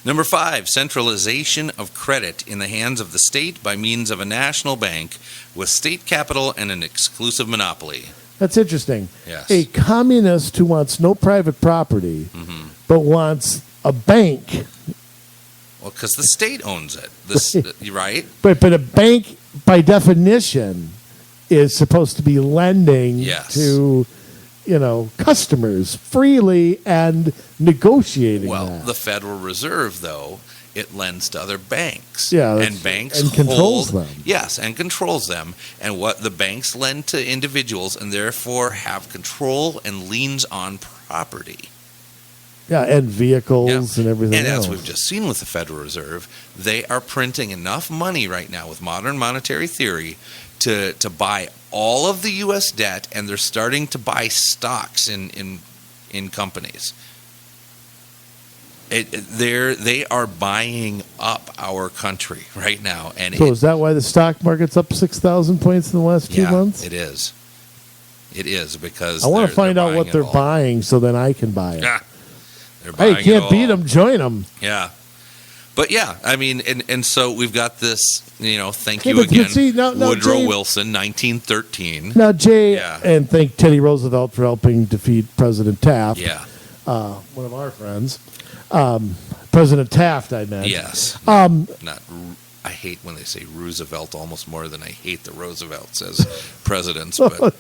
Number 5, centralization of credit in the hands of the state by means of a national bank with state capital and an exclusive monopoly. That's interesting. Yes. A communist who wants no private property, but wants a bank. Well, because the state owns it, right? But a bank, by definition, is supposed to be lending to customers freely and negotiating. Well, the Federal Reserve, though, it lends to other banks. Yeah, and banks and controls them. Yes, and controls them. And what the banks lend to individuals, and therefore have control and liens on property. Yeah, and vehicles and everything else. And as we've just seen with the Federal Reserve, they are printing enough money right now with modern monetary theory to buy all of the U.S. debt, and they're starting to buy stocks in companies. They are buying up our country right now, and so is that why the stock market's up 6,000 points in the last 2 months? It is. It is because I want to find out what they're buying, so then I can buy it. Yeah, hey, you can't beat them, join them. Yeah, but yeah, I mean, and so we've got this. Thank you again, Woodrow Wilson, 1913. Now, Jay, and thank Teddy Roosevelt for helping defeat President Taft. Yeah, one of our friends. President Taft, I meant. Yes. I hate when they say Roosevelt almost more than I hate the Roosevelts as presidents. But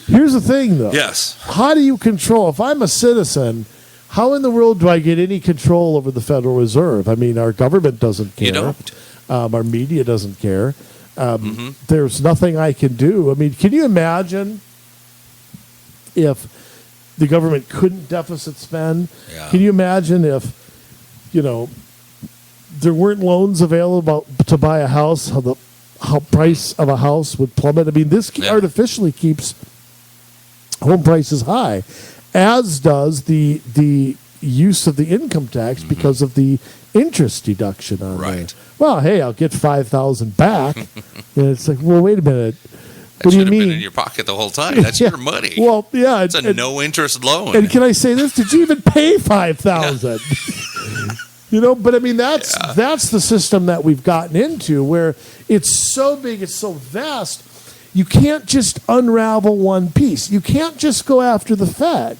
here's the thing, though. Yes. How do you control? If I'm a citizen, how in the world do I get any control over the Federal Reserve? I mean, our government doesn't care. You don't. Our media doesn't care. There's nothing I can do. I mean, can you imagine if the government couldn't deficit spend? Yeah. Can you imagine if, there weren't loans available to buy a house, how the price of a house would plummet? I mean, this artificially keeps home prices high, as does the use of the income tax because of the interest deduction on right. there. Well, hey, I'll get $5,000 back. And it's like, well, wait a minute. That should have been in your pocket the whole time. That's your money. Well, yeah. It's a no-interest loan. And can I say this? Did you even pay $5,000? But I mean, that's the system that we've gotten into, where it's so big, it's so vast, you can't just unravel one piece. You can't just go after the Fed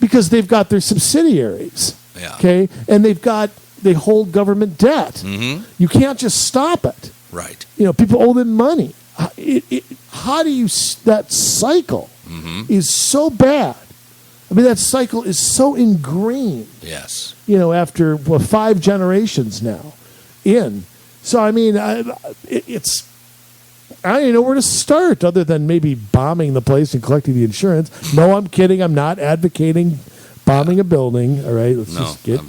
because they've got their subsidiaries, okay? And they hold government debt. You can't just stop it. Right. People owe them money. How do you, that cycle is so bad. I mean, that cycle is so ingrained. Yes. After 5 generations now in. So, I mean, I don't even know where to start other than maybe bombing the place and collecting the insurance. No, I'm kidding. I'm not advocating bombing a building. All right, let's just get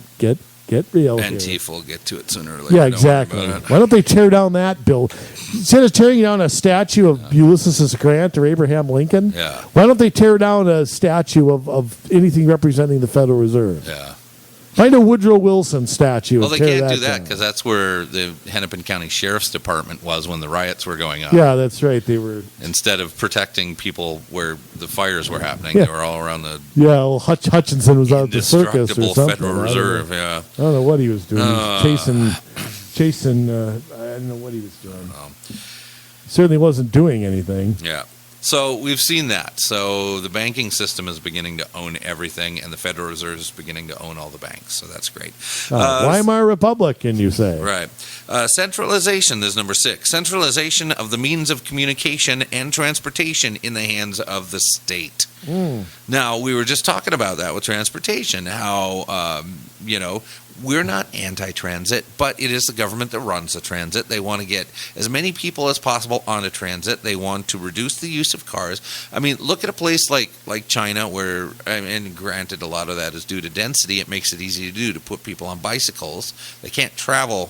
real here. Antifa will get to it sooner or later. Yeah, exactly. Why don't they tear down that bill? Instead of tearing down a statue of Ulysses S. Grant or Abraham Lincoln, why don't they tear down a statue of anything representing the Federal Reserve? Yeah. Find a Woodrow Wilson statue. Well, they can't do that because that's where the Hennepin County Sheriff's Department was when the riots were going on. Yeah, that's right. They were, instead of protecting people where the fires were happening, they were all around the Hutchinson was out at the circus or something. Federal Reserve. I don't know what he was doing. Chasing. I don't know what he was doing. Certainly wasn't doing anything. Yeah. So we've seen that. So the banking system is beginning to own everything, and the Federal Reserve is beginning to own all the banks. So that's great. Weimar Republic, can you say? Right. Centralization is number 6. Centralization of the means of communication and transportation in the hands of the state. Now, we were just talking about that with transportation, how, we're not anti-transit, but it is the government that runs the transit. They want to get as many people as possible on a transit. They want to reduce the use of cars. I mean, look at a place like China where, and granted a lot of that is due to density, it makes it easy to put people on bicycles. They can't travel,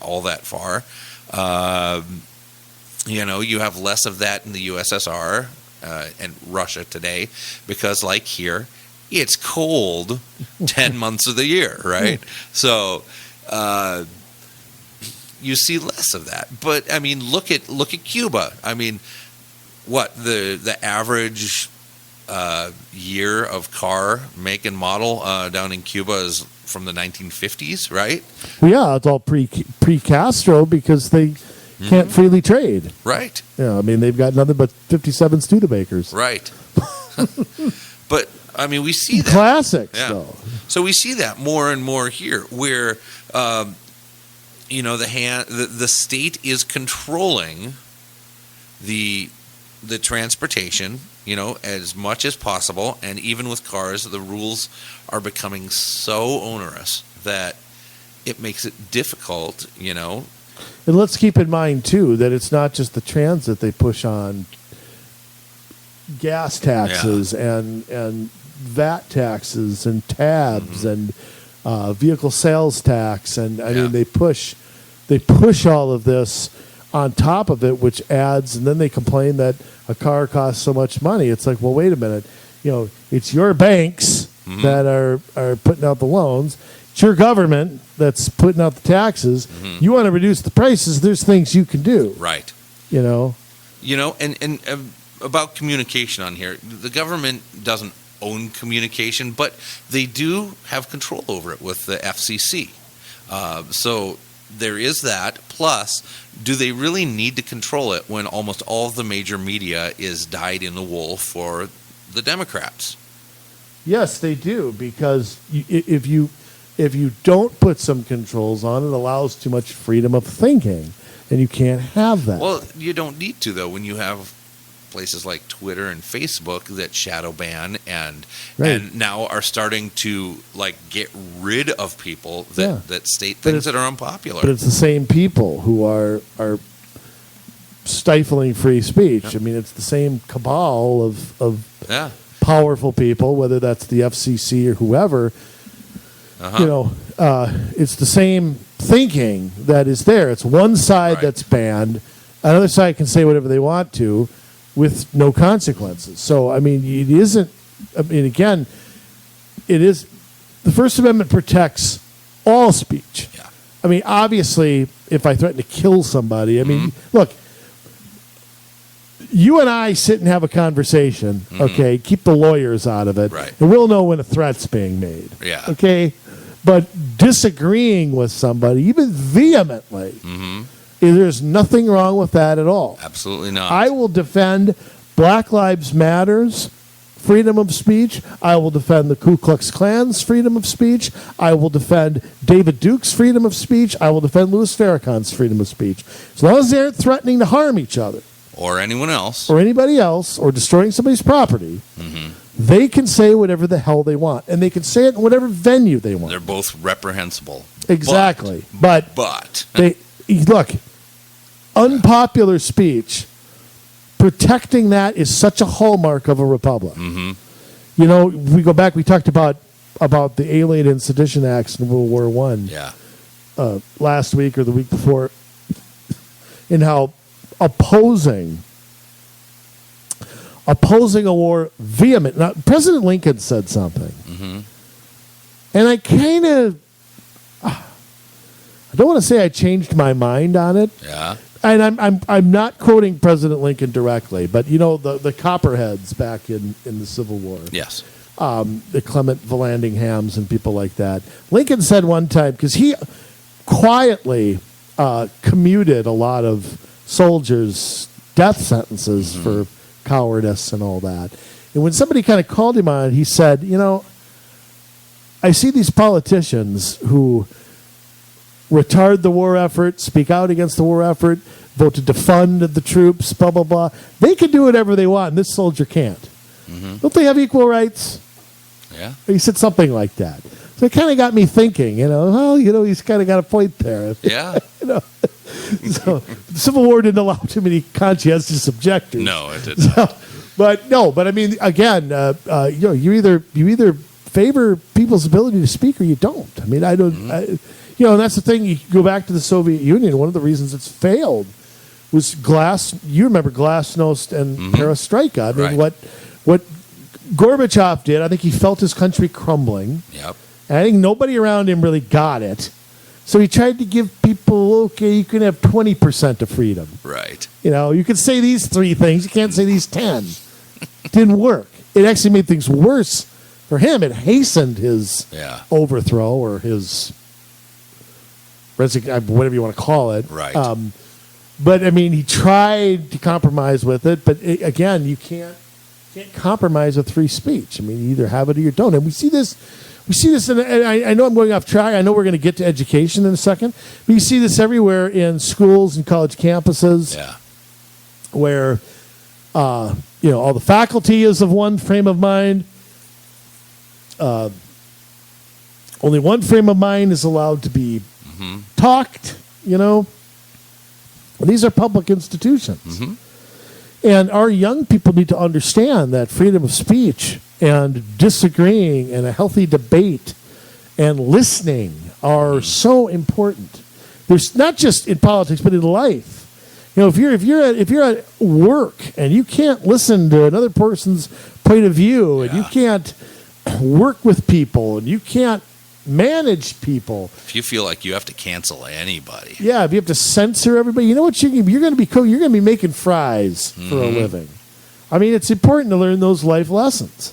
all that far. You have less of that in the USSR and Russia today because like here, it's cold 10 months of the year, right? So you see less of that. But I mean, look at Cuba. I mean, what the average year of car make and model down in Cuba is from the 1950s, right? Well, yeah, it's all pre-Castro because they can't freely trade. Right. Yeah, I mean, they've got nothing but 57 Studebakers. Right. But I mean, we see that. Classics, though. So we see that more and more here, where the state is controlling the transportation, as much as possible, and even with cars, the rules are becoming so onerous that it makes it difficult, And let's keep in mind too that it's not just the transit they push on. Gas taxes and VAT taxes and tabs and vehicle sales tax, and I mean they push all of this on top of it, which adds, and then they complain that a car costs so much money. It's like, well, wait a minute, it's your banks that are putting out the loans. It's your government that's putting out the taxes. You want to reduce the prices, there's things you can do. Right. You know, and about communication on here, the government doesn't own communication, but they do have control over it with the FCC. So there is that. Plus, do they really need to control it when almost all of the major media is dyed in the wool for the Democrats? Yes, they do, because if you don't put some controls on it, allows too much freedom of thinking, and you can't have that. Well, you don't need to, though, when you have places like Twitter and Facebook that shadow ban and now are starting to get rid of people that state things that are unpopular. But it's the same people who are stifling free speech. Yeah. I mean, it's the same cabal of powerful people, whether that's the FCC or whoever. You know, it's the same thinking that is there. It's one side that's banned. Another side can say whatever they want to with no consequences. So, I mean, it isn't, I mean, again, it is, the First Amendment protects all speech. Yeah. I mean, obviously, if I threaten to kill somebody, I mean, look, you and I sit and have a conversation, okay, keep the lawyers out of it, and we'll know when a threat's being made. Yeah. Okay? But disagreeing with somebody, even vehemently, there's nothing wrong with that at all. Absolutely not. I will defend Black Lives Matter's freedom of speech. I will defend the Ku Klux Klan's freedom of speech. I will defend David Duke's freedom of speech. I will defend Louis Farrakhan's freedom of speech. As long as they aren't threatening to harm each other. Or anyone else. Or anybody else, or destroying somebody's property, they can say whatever the hell they want. And they can say it in whatever venue they want. They're both reprehensible. Exactly. But they, look, unpopular speech, protecting that is such a hallmark of a republic. You know, we go back, we talked about the Alien and Sedition Acts in World War I last week or the week before, and how opposing a war vehement. Now, President Lincoln said something, and I kind of, I don't want to say I changed my mind on it. Yeah. And I'm not quoting President Lincoln directly, but you know the Copperheads back in the Civil War. Yes. The Clement Vallandighams and people like that. Lincoln said one time, because he quietly commuted a lot of soldiers' death sentences for cowardice and all that. And when somebody kind of called him on it, he said, you know, I see these politicians who retard the war effort, speak out against the war effort, vote to defund the troops, blah, blah, blah. They can do whatever they want, and this soldier can't. Don't they have equal rights? Yeah. He said something like that. So it kind of got me thinking, you know, well, you know, he's kind of got a point there. Yeah. You know, so the Civil War didn't allow too many conscientious objectors. No, it didn't. So, but I mean, again, you know, you either favor people's ability to speak or you don't. I mean, I don't, you know, and that's the thing. You go back to the Soviet Union. One of the reasons it's failed was you remember Glasnost and Perestroika. I mean, what Gorbachev did, I think he felt his country crumbling. Yep. And I think nobody around him really got it. So he tried to give people, okay, you can have 20% of freedom. Right. You know, you can say these 3 things. You can't say these 10. Didn't work. It actually made things worse for him. It hastened his overthrow or his whatever you want to call it. Right. But, I mean, he tried to compromise with it. But, again, you can't compromise with free speech. I mean, you either have it or you don't. And we see this, and I know I'm going off track. I know we're going to get to education in a second. But you see this everywhere in schools and college campuses where, you know, all the faculty is of one frame of mind. Only one frame of mind is allowed to be talked, you know. These are public institutions. And our young people need to understand that freedom of speech and disagreeing and a healthy debate and listening are so important. There's not just in politics, but in life. You know, if you're at work and you can't listen to another person's point of view, and you can't work with people, and you can't manage people. If you feel like you have to cancel anybody. Yeah, if you have to censor everybody, you know what? You're going to be making fries for a living. I mean, it's important to learn those life lessons.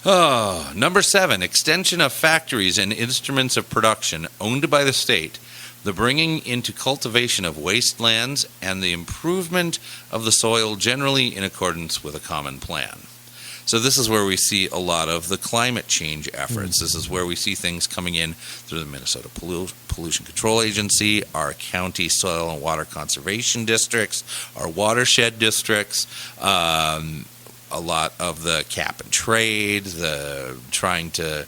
Oh, number 7, extension of factories and instruments of production owned by the state, the bringing into cultivation of wastelands, and the improvement of the soil generally in accordance with a common plan. So this is where we see a lot of the climate change efforts. This is where we see things coming in through the Minnesota Pollution Control Agency, our county soil and water conservation districts, our watershed districts, a lot of the cap and trade, the trying to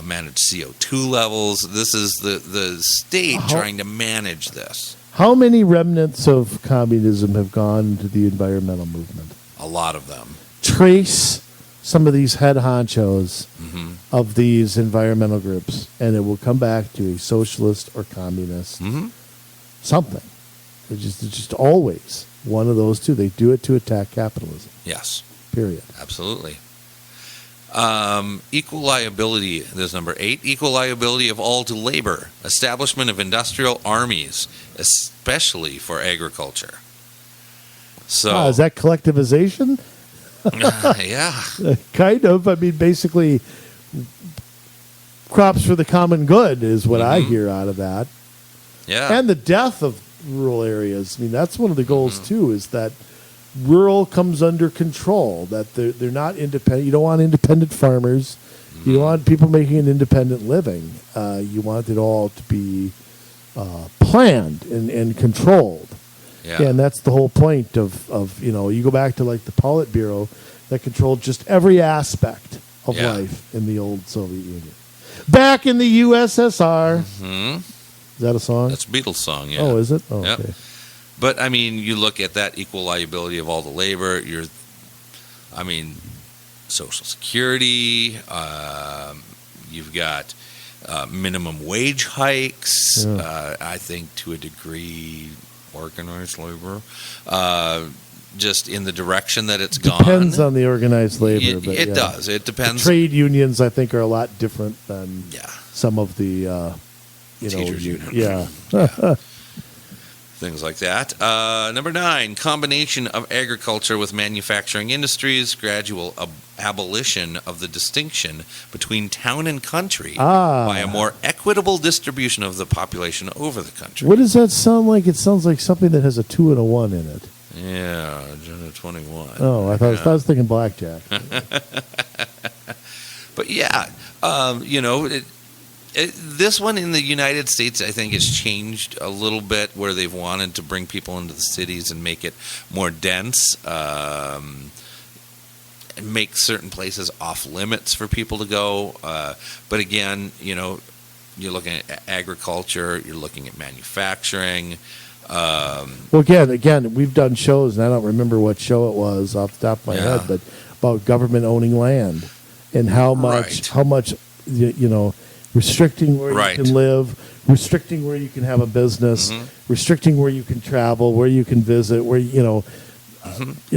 manage CO2 levels. This is the state trying to manage this. How many remnants of communism have gone into the environmental movement? A lot of them. Trace some of these head honchos of these environmental groups, and it will come back to a socialist or communist something. It's just always one of those two. They do it to attack capitalism. Yes. Period. Absolutely. Equal liability, there's number 8, equal liability of all to labor, establishment of industrial armies, especially for agriculture. So is that collectivization? Yeah. Kind of. I mean, basically, crops for the common good is what I hear out of that. Yeah. And the death of rural areas. I mean, that's one of the goals, too, is that rural comes under control, that they're not independent. You don't want independent farmers. You don't want people making an independent living. You want it all to be planned and controlled. Yeah. And that's the whole point of you go back to like the Politburo that controlled just every aspect of life in the old Soviet Union. Back in the USSR. Is that a song? That's a Beatles song, yeah. Oh, is it? Oh, yep. Okay. But, I mean, you look at that equal liability of all the labor, Social Security, you've got minimum wage hikes, I think to a degree, organized labor, just in the direction that it's gone. Depends on the organized labor. But it does. It depends. The trade unions, I think, are a lot different than some of the, teachers union. Yeah. Things like that. Number 9, combination of agriculture with manufacturing industries, gradual abolition of the distinction between town and country by a more equitable distribution of the population over the country. What does that sound like? It sounds like something that has a 2 and a 1 in it. Yeah, Agenda 21. Oh, I was thinking blackjack. But yeah, this one in the United States, I think, has changed a little bit, where they've wanted to bring people into the cities and make it more dense, and make certain places off limits for people to go. But again, you're looking at agriculture, you're looking at manufacturing. Well, again, we've done shows, and I don't remember what show it was off the top of my head, but about government owning land and how much restricting where you can live, restricting where you can have a business, restricting where you can travel, where you can visit, where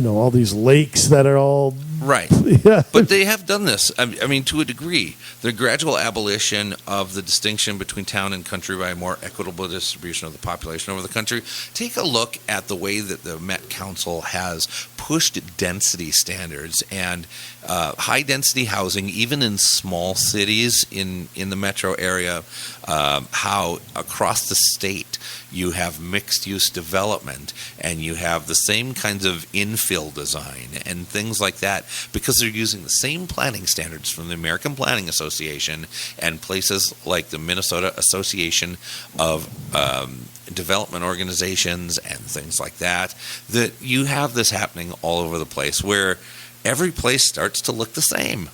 all these lakes that are all right. Yeah. But they have done this. I mean, to a degree, the gradual abolition of the distinction between town and country by a more equitable distribution of the population over the country. Take a look at the way that the Met Council has pushed density standards and high density housing, even in small cities in the metro area. How across the state you have mixed use development, and you have the same kinds of infill design and things like that, because they're using the same planning standards from the American Planning Association and places like the Minnesota Association of Development Organizations and things like that, that you have this happening all over the place, where every place starts to look the same.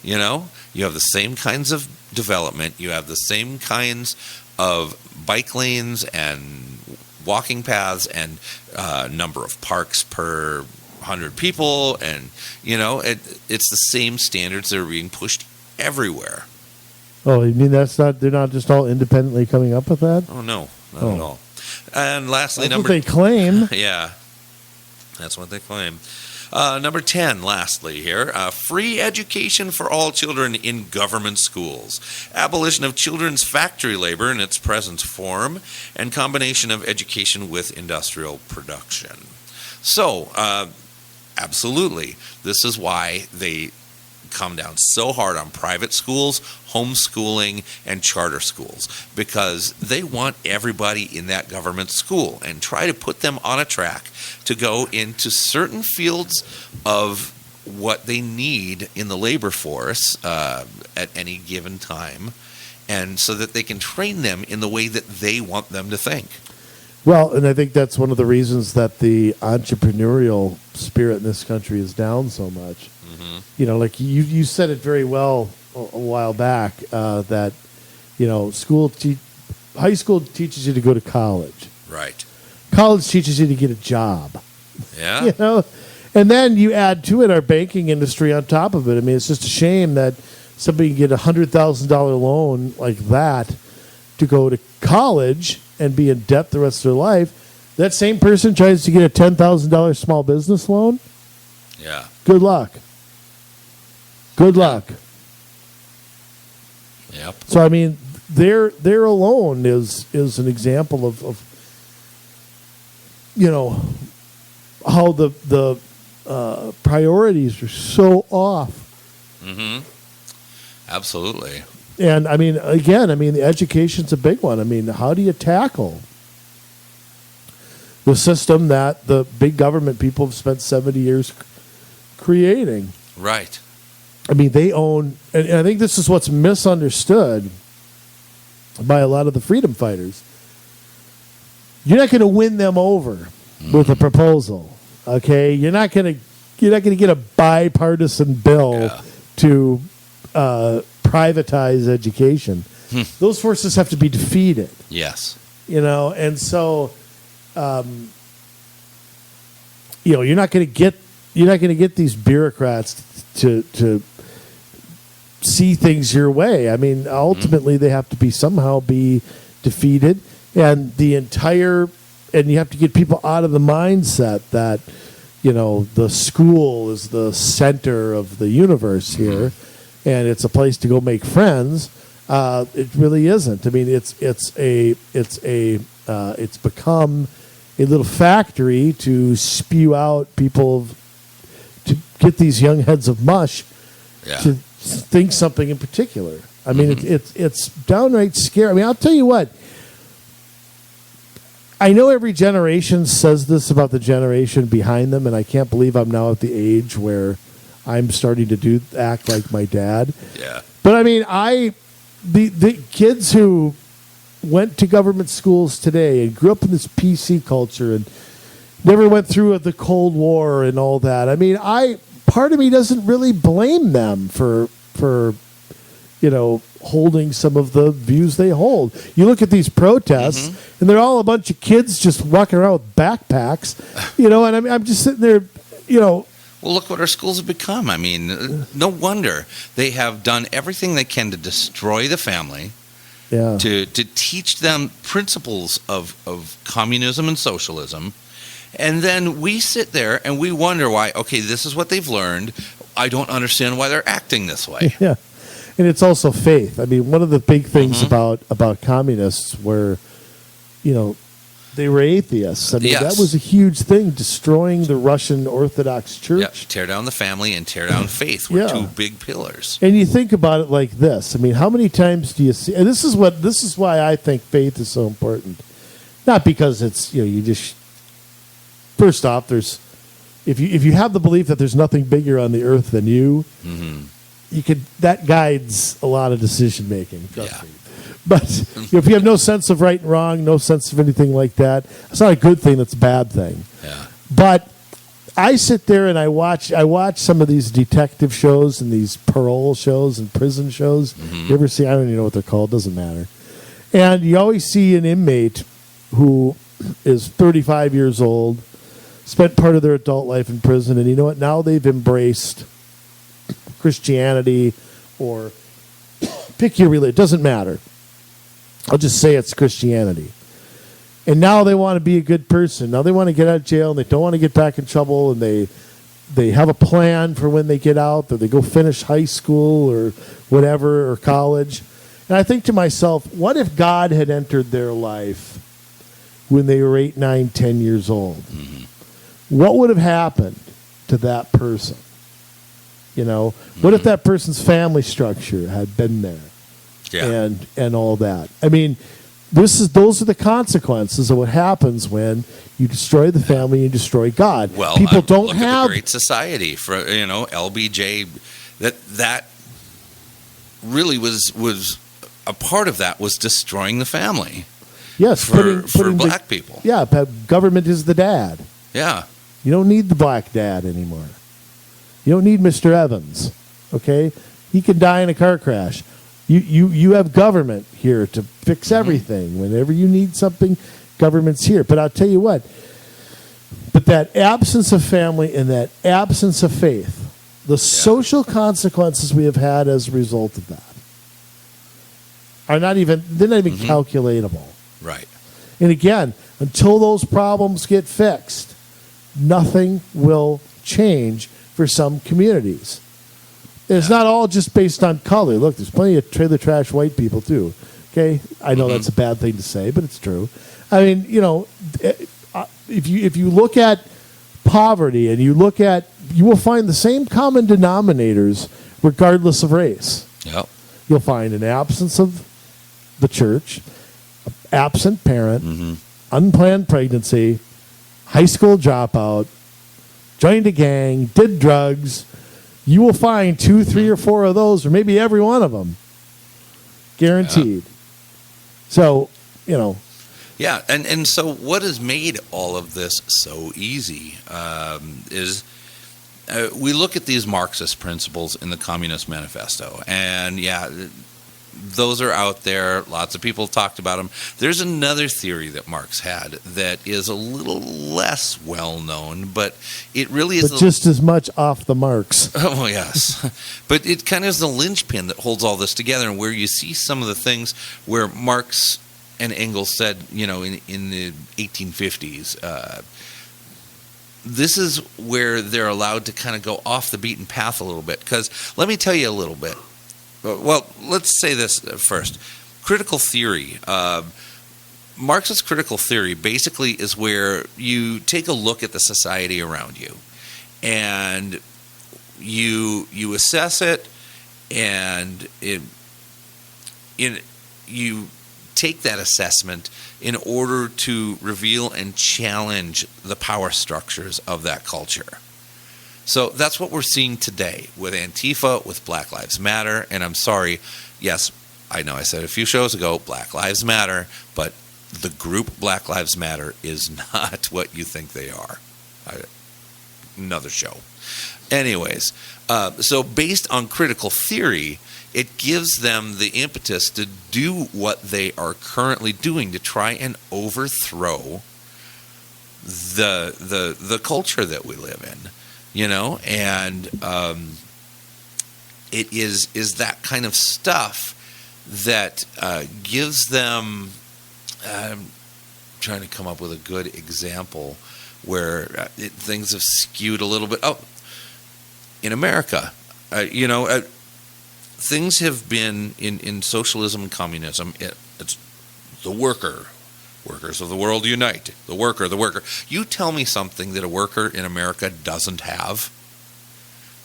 You have the same kinds of development, you have the same kinds of bike lanes and walking paths and number of parks per 100 people, and it's the same standards that are being pushed everywhere. Oh, you mean they're not just all independently coming up with that? Oh, no, not at all. And lastly, that's what they claim. Yeah, that's what they claim. Number 10, lastly here, free education for all children in government schools. Abolition of children's factory labor in its present form, and combination of education with industrial production. So, absolutely, this is why they come down so hard on private schools, homeschooling, and charter schools, because they want everybody in that government school and try to put them on a track to go into certain fields of what they need in the labor force at any given time, and so that they can train them in the way that they want them to think. Well, and I think that's one of the reasons that the entrepreneurial spirit in this country is down so much. You know, like you said it very well a while back, that, you know, high school teaches you to go to college. Right. College teaches you to get a job. Yeah. You know, and then you add to it our banking industry on top of it. I mean, it's just a shame that somebody can get $100,000 loan like that to go to college and be in debt the rest of their life. That same person tries to get a $10,000 small business loan. Yeah. Good luck. Good luck. Yep. So I mean, there alone is an example of you know, how the priorities are so off. Mm-hmm. Absolutely. And I mean, again, the education's a big one. I mean, how do you tackle the system that the big government people have spent 70 years creating? Right. I mean, they own, and I think this is what's misunderstood by a lot of the freedom fighters. You're not going to win them over with a proposal, okay? You're not going to get a bipartisan bill to privatize education. Those forces have to be defeated. Yes. You know, and so, you know, you're not going to get these bureaucrats to see things your way. I mean, ultimately, they have to somehow be defeated, and you have to get people out of the mindset that, you know, the school is the center of the universe here, and it's a place to go make friends. It really isn't. I mean, it's become a little factory to spew out people, to get these young heads of mush to think something in particular. I mean, it's downright scary. I mean, I'll tell you what. I know every generation says this about the generation behind them, and I can't believe I'm now at the age where I'm starting to act like my dad. Yeah. But I mean, the kids who went to government schools today and grew up in this PC culture and never went through the Cold War and all that. I mean, part of me doesn't really blame them for you know, holding some of the views they hold. You look at these protests, and they're all a bunch of kids just walking around with backpacks, you know, and I'm just sitting there, you know. Well, look what our schools have become. I mean, no wonder they have done everything they can to destroy the family, to teach them principles of communism and socialism. And then we sit there and we wonder why, okay, this is what they've learned. I don't understand why they're acting this way. Yeah. And it's also faith. I mean, one of the big things about communists were, you know, they were atheists. I mean, that was a huge thing, destroying the Russian Orthodox Church. Yep. Tear down the family and tear down faith were two big pillars. And you think about it like this. I mean, how many times do you see, and this is why I think faith is so important. Not because it's, you know, you just, first off, if you have the belief that there's nothing bigger on the earth than you, that guides a lot of decision making. Trust me. But if you have no sense of right and wrong, no sense of anything like that, it's not a good thing. That's a bad thing. Yeah. But I sit there and I watch some of these detective shows and these parole shows and prison shows. You ever see? I don't even know what they're called. Doesn't matter. And you always see an inmate who is 35 years old, spent part of their adult life in prison, and you know what? Now they've embraced Christianity, or pick your religion. It doesn't matter. I'll just say it's Christianity. And now they want to be a good person. Now they want to get out of jail, and they don't want to get back in trouble, and they they have a plan for when they get out, that they go finish high school or whatever, or college. And I think to myself, what if God had entered their life when they were 8, 9, 10 years old? Mm-hmm. What would have happened to that person? You know, what if that person's family structure had been there? Yeah. And all that. I mean, those are the consequences of what happens when you destroy the family, you destroy God. Well, people don't look have at the Great Society for LBJ. That really was a part of that was destroying the family. Yes, for black people. Yeah, government is the dad. Yeah, you don't need the black dad anymore. You don't need Mr. Evans. Okay, he can die in a car crash. You have government here to fix everything. Whenever you need something, government's here. But I'll tell you what, but that absence of family and that absence of faith, the social consequences we have had as a result of that are not even calculatable. Right. And again, until those problems get fixed, nothing will change for some communities. It's not all just based on color. Look, there's plenty of trailer trash white people too. Okay, I know that's a bad thing to say, but it's true. I mean, if you look at poverty and you will find the same common denominators regardless of race. Yep. You'll find an absence of the church, an absent parent, unplanned pregnancy, high school dropout, joined a gang, did drugs. You will find 2, 3, or 4 of those, or maybe every one of them, guaranteed. Yeah. So, Yeah, and so what has made all of this so easy is we look at these Marxist principles in the Communist Manifesto, and those are out there. Lots of people talked about them. There's another theory that Marx had that is a little less well known, but it really is just as much off the marks. Oh, yes. But it kind of is the linchpin that holds all this together, and where you see some of the things where Marx and Engles said, in the 1850s, this is where they're allowed to kind of go off the beaten path a little bit. Because let me tell you a little bit. Well, let's say this first. Critical theory. Marxist critical theory basically is where you take a look at the society around you, and you assess it, and you take that assessment in order to reveal and challenge the power structures of that culture. So that's what we're seeing today with Antifa, with Black Lives Matter. And I'm sorry, yes, I know I said a few shows ago, Black Lives Matter, but the group Black Lives Matter is not what you think they are. Another show. Anyways, so based on critical theory, it gives them the impetus to do what they are currently doing to try and overthrow the culture that we live in. And it is that kind of stuff that gives them. I'm trying to come up with a good example where things have skewed a little bit. Oh, in America, things have been in socialism and communism. It's the worker. Workers of the world unite. The worker. You tell me something that a worker in America doesn't have.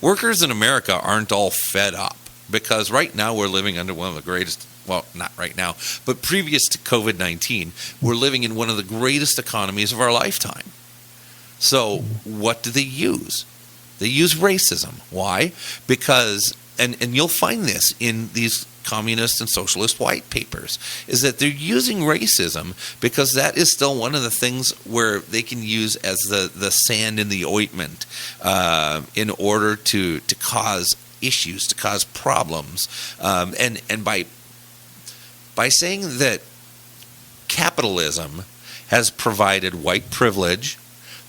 Workers in America aren't all fed up, because right now we're living under one of the greatest, well, not right now, but previous to COVID-19, we're living in one of the greatest economies of our lifetime. So what do they use? They use racism. Why? Because, and you'll find this in these communist and socialist white papers, is that they're using racism because that is still one of the things where they can use as the sand in the ointment in order to cause issues, to cause problems. And by saying that capitalism has provided white privilege,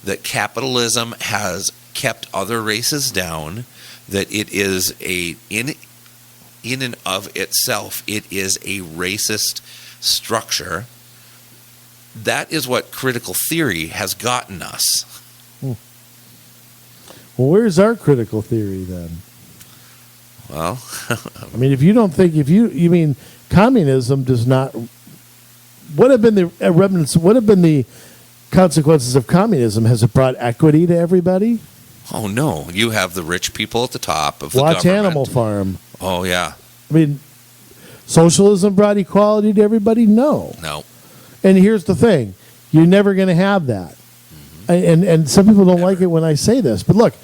that capitalism has kept other races down, that it is in and of itself, it is a racist structure. That is what critical theory has gotten us. Well, where's our critical theory then? Well, I mean, if you don't think, you mean communism does not, what have been the remnants, what have been the consequences of communism? Has it brought equity to everybody? oh no, you have the rich people at the top of the Watch government. Animal Farm. Oh yeah, I mean, socialism brought equality to everybody? No. no, And here's the thing. You're never going to have that. And some people don't like it when I say this. But look,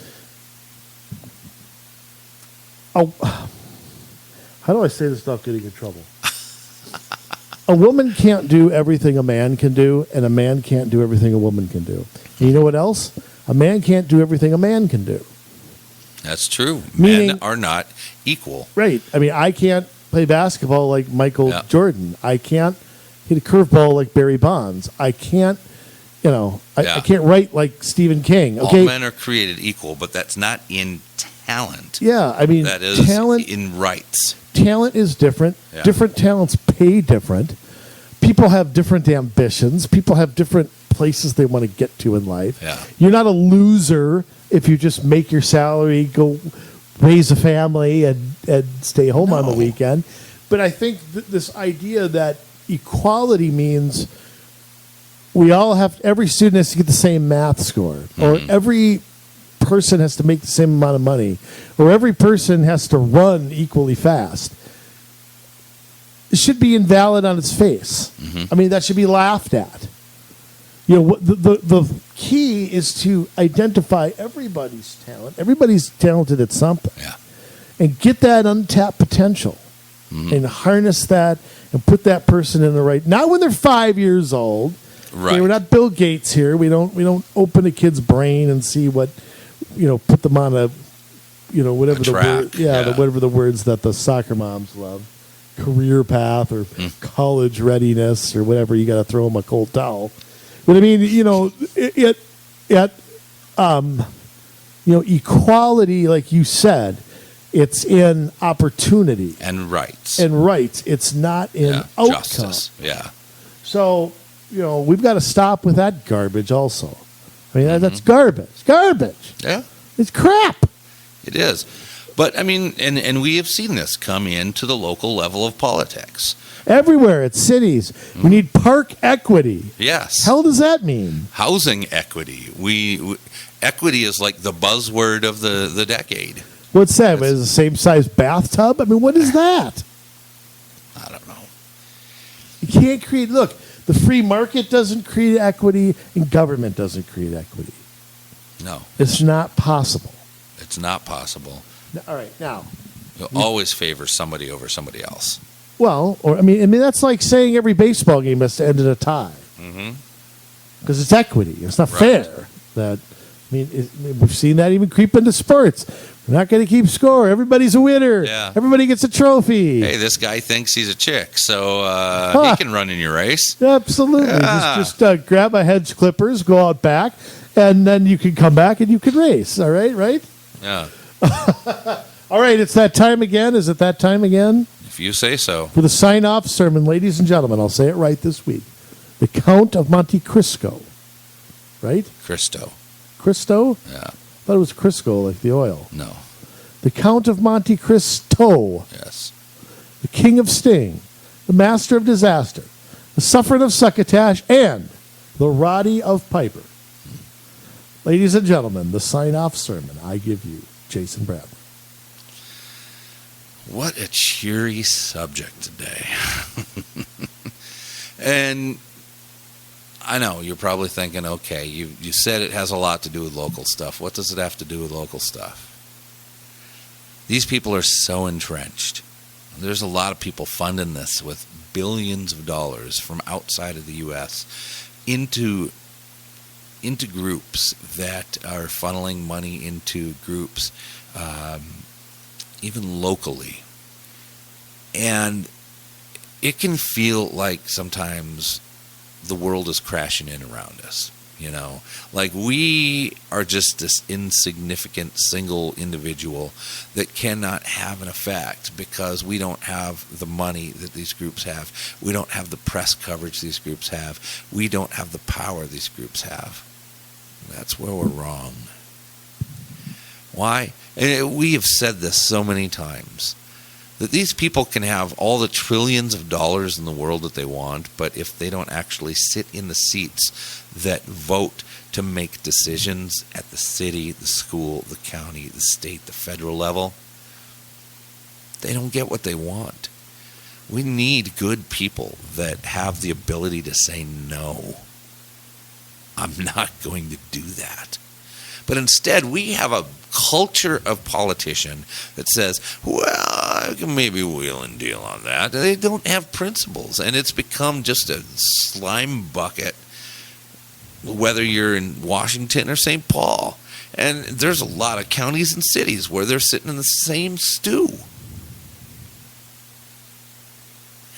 how do I say this without getting in trouble? A woman can't do everything a man can do, and a man can't do everything a woman can do. And you know what else? A man can't do everything a man can do. that's true. Meaning- Men are not equal. Right. I mean, I can't play basketball like Michael Yeah. Jordan. I can't hit a curveball like Barry Bonds. I can't, I can't write like Stephen King. Okay. All men are created equal, but that's not in talent. Yeah. I mean, That is talent. in rights. Talent is different. Yeah. Different talents pay different. People have different ambitions. People have different places they want to get to in life. Yeah. You're not a loser if you just make your salary, go raise a family, and stay home on the No. weekend. But I think this idea that equality means every student has to get the same math score, or every person has to make the same amount of money, or every person has to run equally fast. It should be invalid on its face. I mean, that should be laughed at. The key is to identify everybody's talent. Everybody's talented at something. Yeah. And get that untapped potential and harness that and put that person in the right. Not when they're 5 years old. Right. We're not Bill Gates here. We don't open a kid's brain and see what, put them on a, whatever A the track, word, whatever the words that the soccer moms love, career path or college readiness or whatever. You got to throw them a cold towel. But I mean, equality, like you said, it's in opportunity And rights. and rights. It's not in outcome. Justice. Yeah. So, we've got to stop with that garbage also. I mean, that's garbage. Garbage. Yeah. It's crap. It is. But, I mean, and we have seen this come into the local level of politics. Everywhere at cities. We need park equity. Yes. Hell does that mean? Housing equity. We equity is like the buzzword of the decade. What's that? Is it the same size bathtub? I mean, what is that? I don't know. You can't create. Look, the free market doesn't create equity, and government doesn't create equity. No, It's not possible. it's not possible. All right, now. You'll always favor somebody over somebody else. Well, I mean, that's like saying every baseball game has to end in a tie. Because it's equity. It's not Right. fair. We've seen that even creep into sports. We're not going to keep score. Everybody's a winner. Yeah. Everybody gets a trophy. Hey, this guy thinks he's a chick, so he can run in your race. Absolutely. Yeah. Just grab a hedge clippers, go out back, and then you can come back and you can race. All right, right? Yeah, All right, it's that time again. Is it that time again? if you say so. For the sign-off sermon, ladies and gentlemen, I'll say it right this week. The Count of Monte Cristo. Right? Cristo. Cristo? Yeah. I thought it was Crisco, like the oil. No. The Count of Monte Cristo. Yes. The King of Sting. The Master of Disaster. The Suffering of Succotash. And the Roddy of Piper. Ladies and gentlemen, the sign-off sermon I give you, Jason Bradley. What a cheery subject today. And I know you're probably thinking, okay, you said it has a lot to do with local stuff. What does it have to do with local stuff? These people are so entrenched. There's a lot of people funding this with billions of dollars from outside of the U.S. into groups that are funneling money into groups even locally. And it can feel like sometimes the world is crashing in around us, like we are just this insignificant single individual that cannot have an effect because we don't have the money that these groups have. We don't have the press coverage these groups have. We don't have the power these groups have. That's where we're wrong. Why? And we have said this so many times, that these people can have all the trillions of dollars in the world that they want, but if they don't actually sit in the seats that vote to make decisions at the city, the school, the county, the state, the federal level, they don't get what they want. We need good people that have the ability to say, no, I'm not going to do that. But instead, we have a culture of politician that says, well, I can maybe wheel and deal on that. They don't have principles, and it's become just a slime bucket, whether you're in Washington or St. Paul. And there's a lot of counties and cities where they're sitting in the same stew.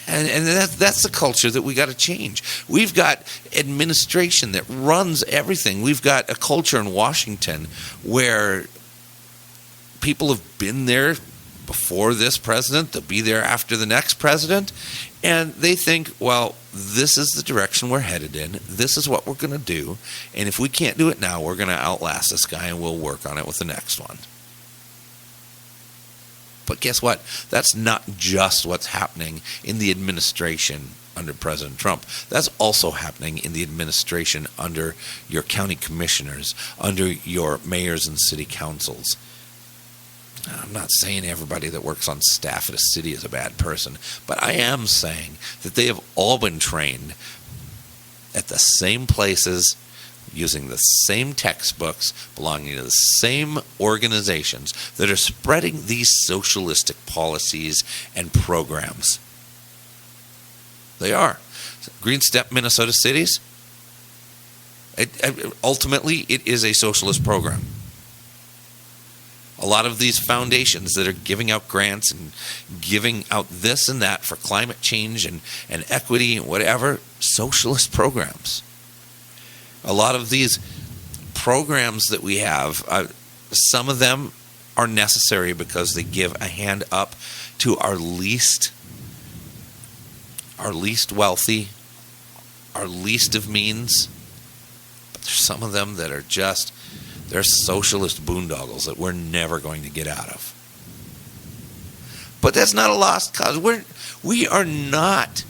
And that's the culture that we got to change. We've got administration that runs everything. We've got a culture in Washington where people have been there before this president. They'll be there after the next president. And they think, well, this is the direction we're headed in. This is what we're going to do. And if we can't do it now, we're going to outlast this guy and we'll work on it with the next one. But guess what? That's not just what's happening in the administration under President Trump. That's also happening in the administration under your county commissioners, under your mayors and city councils. I'm not saying everybody that works on staff at a city is a bad person, but I am saying that they have all been trained at the same places, using the same textbooks, belonging to the same organizations that are spreading these socialistic policies and programs. They are. Green Step Minnesota Cities, ultimately, it is a socialist program. A lot of these foundations that are giving out grants and giving out this and that for climate change and equity and whatever, socialist programs. A lot of these programs that we have, some of them are necessary because they give a hand up to our least wealthy, our least of means. But there's some of them that are just, they're socialist boondoggles that we're never going to get out of. But that's not a lost cause. We are not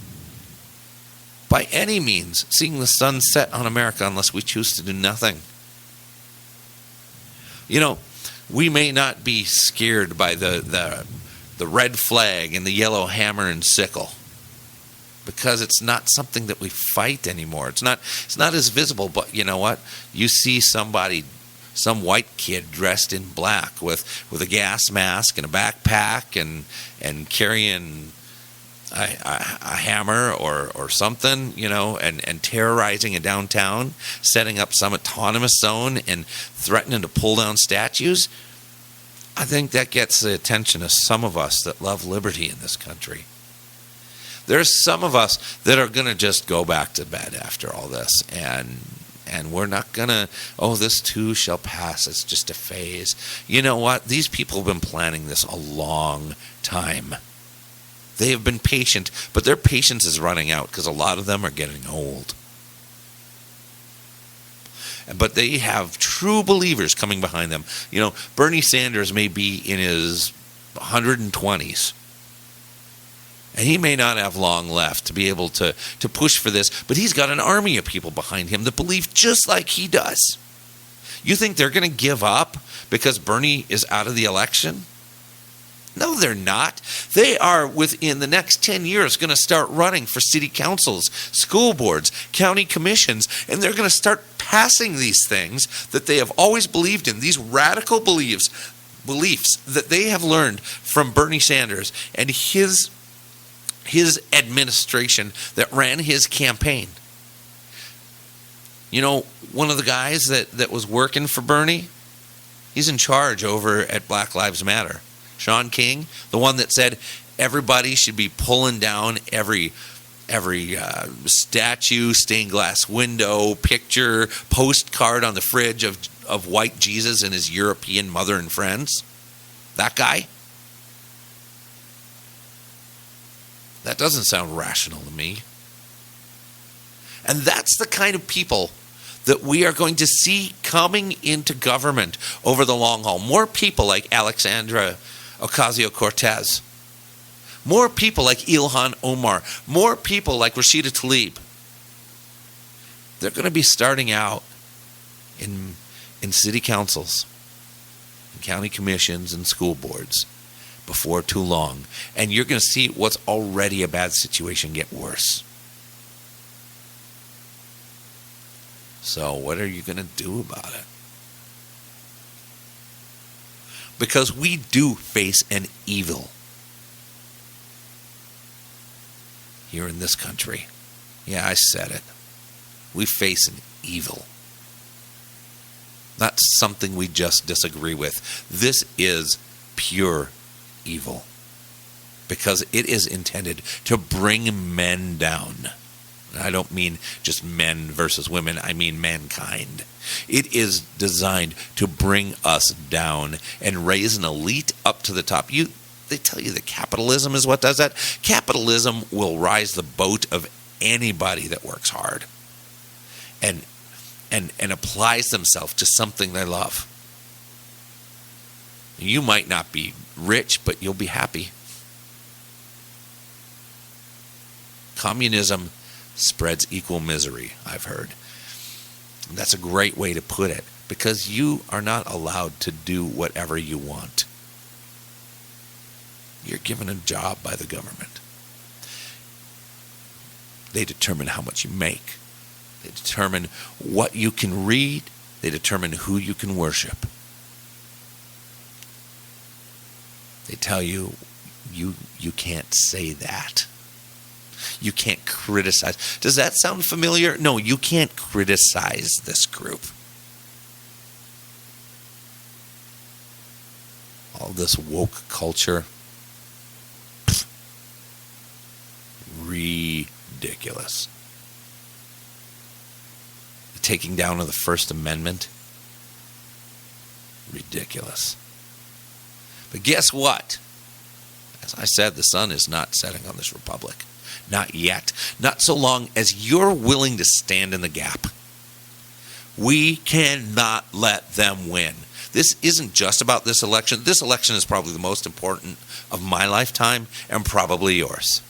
by any means seeing the sun set on America unless we choose to do nothing. You know, we may not be scared by the red flag and the yellow hammer and sickle because it's not something that we fight anymore. It's not as visible, but you know what? You see some white kid dressed in black with a gas mask and a backpack and carrying a hammer or something, you know, and terrorizing a downtown, setting up some autonomous zone and threatening to pull down statues. I think that gets the attention of some of us that love liberty in this country. There's some of us that are going to just go back to bed after all this, and we're not going to, this too shall pass. It's just a phase. You know what? These people have been planning this a long time. They have been patient, but their patience is running out because a lot of them are getting old. But they have true believers coming behind them. You know, Bernie Sanders may be in his 120s. And he may not have long left to be able to push for this, but he's got an army of people behind him that believe just like he does. You think they're going to give up because Bernie is out of the election? No, they're not. They are, within the next 10 years, going to start running for city councils, school boards, county commissions, and they're going to start passing these things that they have always believed in, these radical beliefs that they have learned from Bernie Sanders and his administration that ran his campaign. You know, one of the guys that was working for Bernie, he's in charge over at Black Lives Matter. Sean King, the one that said everybody should be pulling down every statue, stained glass window, picture, postcard on the fridge of white Jesus and his European mother and friends. That guy. That doesn't sound rational to me. And that's the kind of people that we are going to see coming into government over the long haul. More people like Alexandra Ocasio-Cortez. More people like Ilhan Omar. More people like Rashida Tlaib. They're going to be starting out in city councils, and county commissions, and school boards before too long. And you're going to see what's already a bad situation get worse. So what are you going to do about it? Because we do face an evil here in this country. Yeah, I said it. We face an evil. Not something we just disagree with. This is pure evil. Because it is intended to bring men down. And I don't mean just men versus women. I mean mankind. It is designed to bring us down and raise an elite up to the top. They tell you that capitalism is what does that. Capitalism will rise the boat of anybody that works hard and applies themselves to something they love. You might not be rich, but you'll be happy. Communism spreads equal misery, I've heard. And that's a great way to put it, because you are not allowed to do whatever you want. You're given a job by the government. They determine how much you make. They determine what you can read. They determine who you can worship. They tell you, you can't say that. You can't criticize. Does that sound familiar? No, you can't criticize this group. All this woke culture. Ridiculous. The taking down of the First Amendment. Ridiculous. But guess what? As I said, the sun is not setting on this republic. Not yet. Not so long as you're willing to stand in the gap. We cannot let them win. This isn't just about this election. This election is probably the most important of my lifetime and probably yours.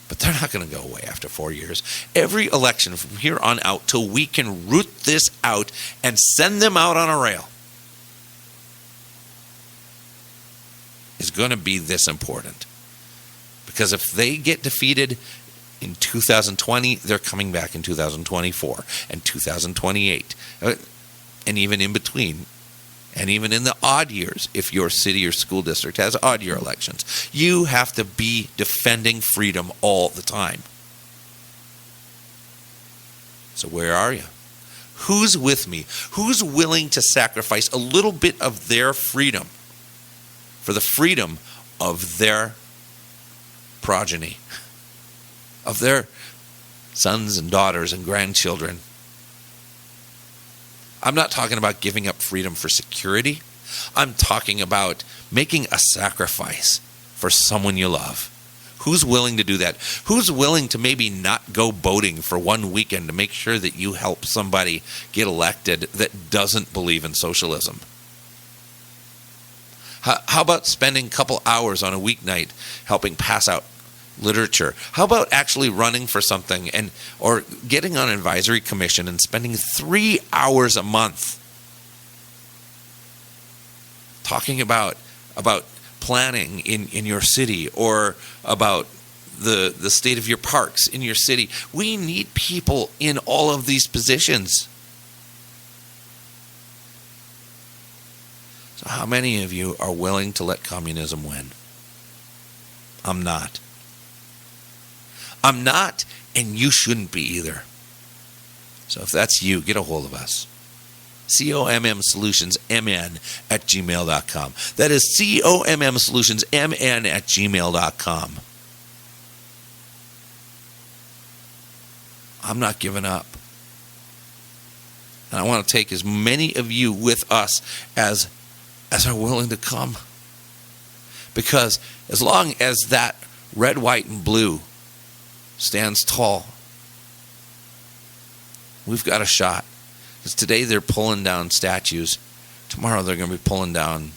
But they're not going to go away after 4 years. Every election from here on out till we can root this out and send them out on a rail is going to be this important. Because if they get defeated in 2020, they're coming back in 2024 and 2028. And even in between. And even in the odd years, if your city or school district has odd year elections, you have to be defending freedom all the time. So where are you? Who's with me? Who's willing to sacrifice a little bit of their freedom for the freedom of their progeny, of their sons and daughters and grandchildren? I'm not talking about giving up freedom for security. I'm talking about making a sacrifice for someone you love. Who's willing to do that? Who's willing to maybe not go boating for one weekend to make sure that you help somebody get elected that doesn't believe in socialism? How about spending a couple hours on a weeknight helping pass out literature? How about actually running for something or getting on an advisory commission and spending 3 hours a month talking about planning in your city or about the state of your parks in your city? We need people in all of these positions. So how many of you are willing to let communism win? I'm not. I'm not, and you shouldn't be either. So if that's you, get a hold of us. COMMsolutionsMN@gmail.com. That is COMMsolutionsMN@gmail.com. I'm not giving up. And I want to take as many of you with us as are willing to come. Because as long as that red, white, and blue stands tall, We've got a shot. Because today they're pulling down statues. Tomorrow they're going to be pulling down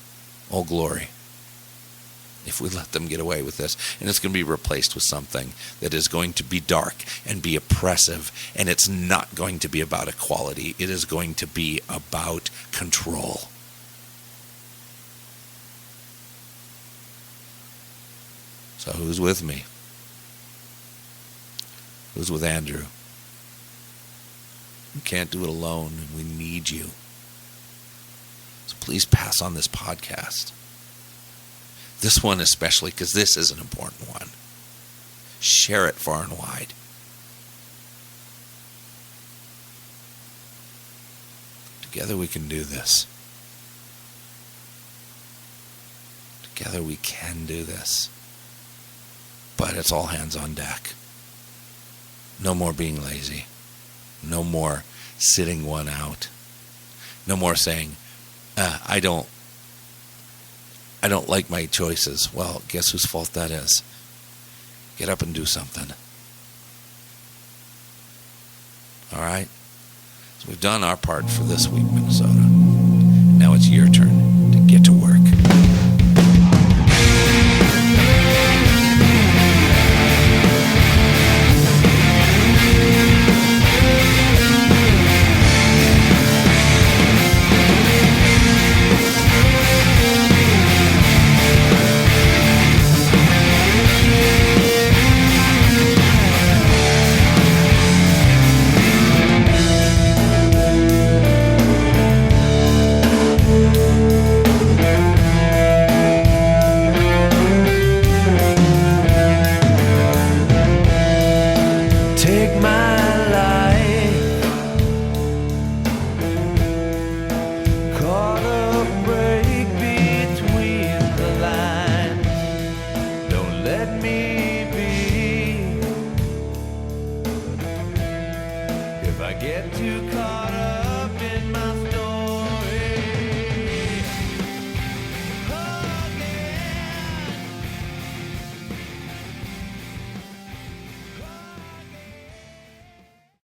Old Glory. If we let them get away with this. And it's going to be replaced with something that is going to be dark and be oppressive. And it's not going to be about equality. It is going to be about control. So who's with me? Who's with Andrew? We can't do it alone, and we need you. So please pass on this podcast. This one especially, because this is an important one. Share it far and wide. Together we can do this. Together we can do this. But it's all hands on deck. No more being lazy. No more sitting one out. No more saying, I don't like my choices. Well, guess whose fault that is? Get up and do something. All right? So we've done our part for this week, Minnesota. Now it's your turn to get to work. If I get too caught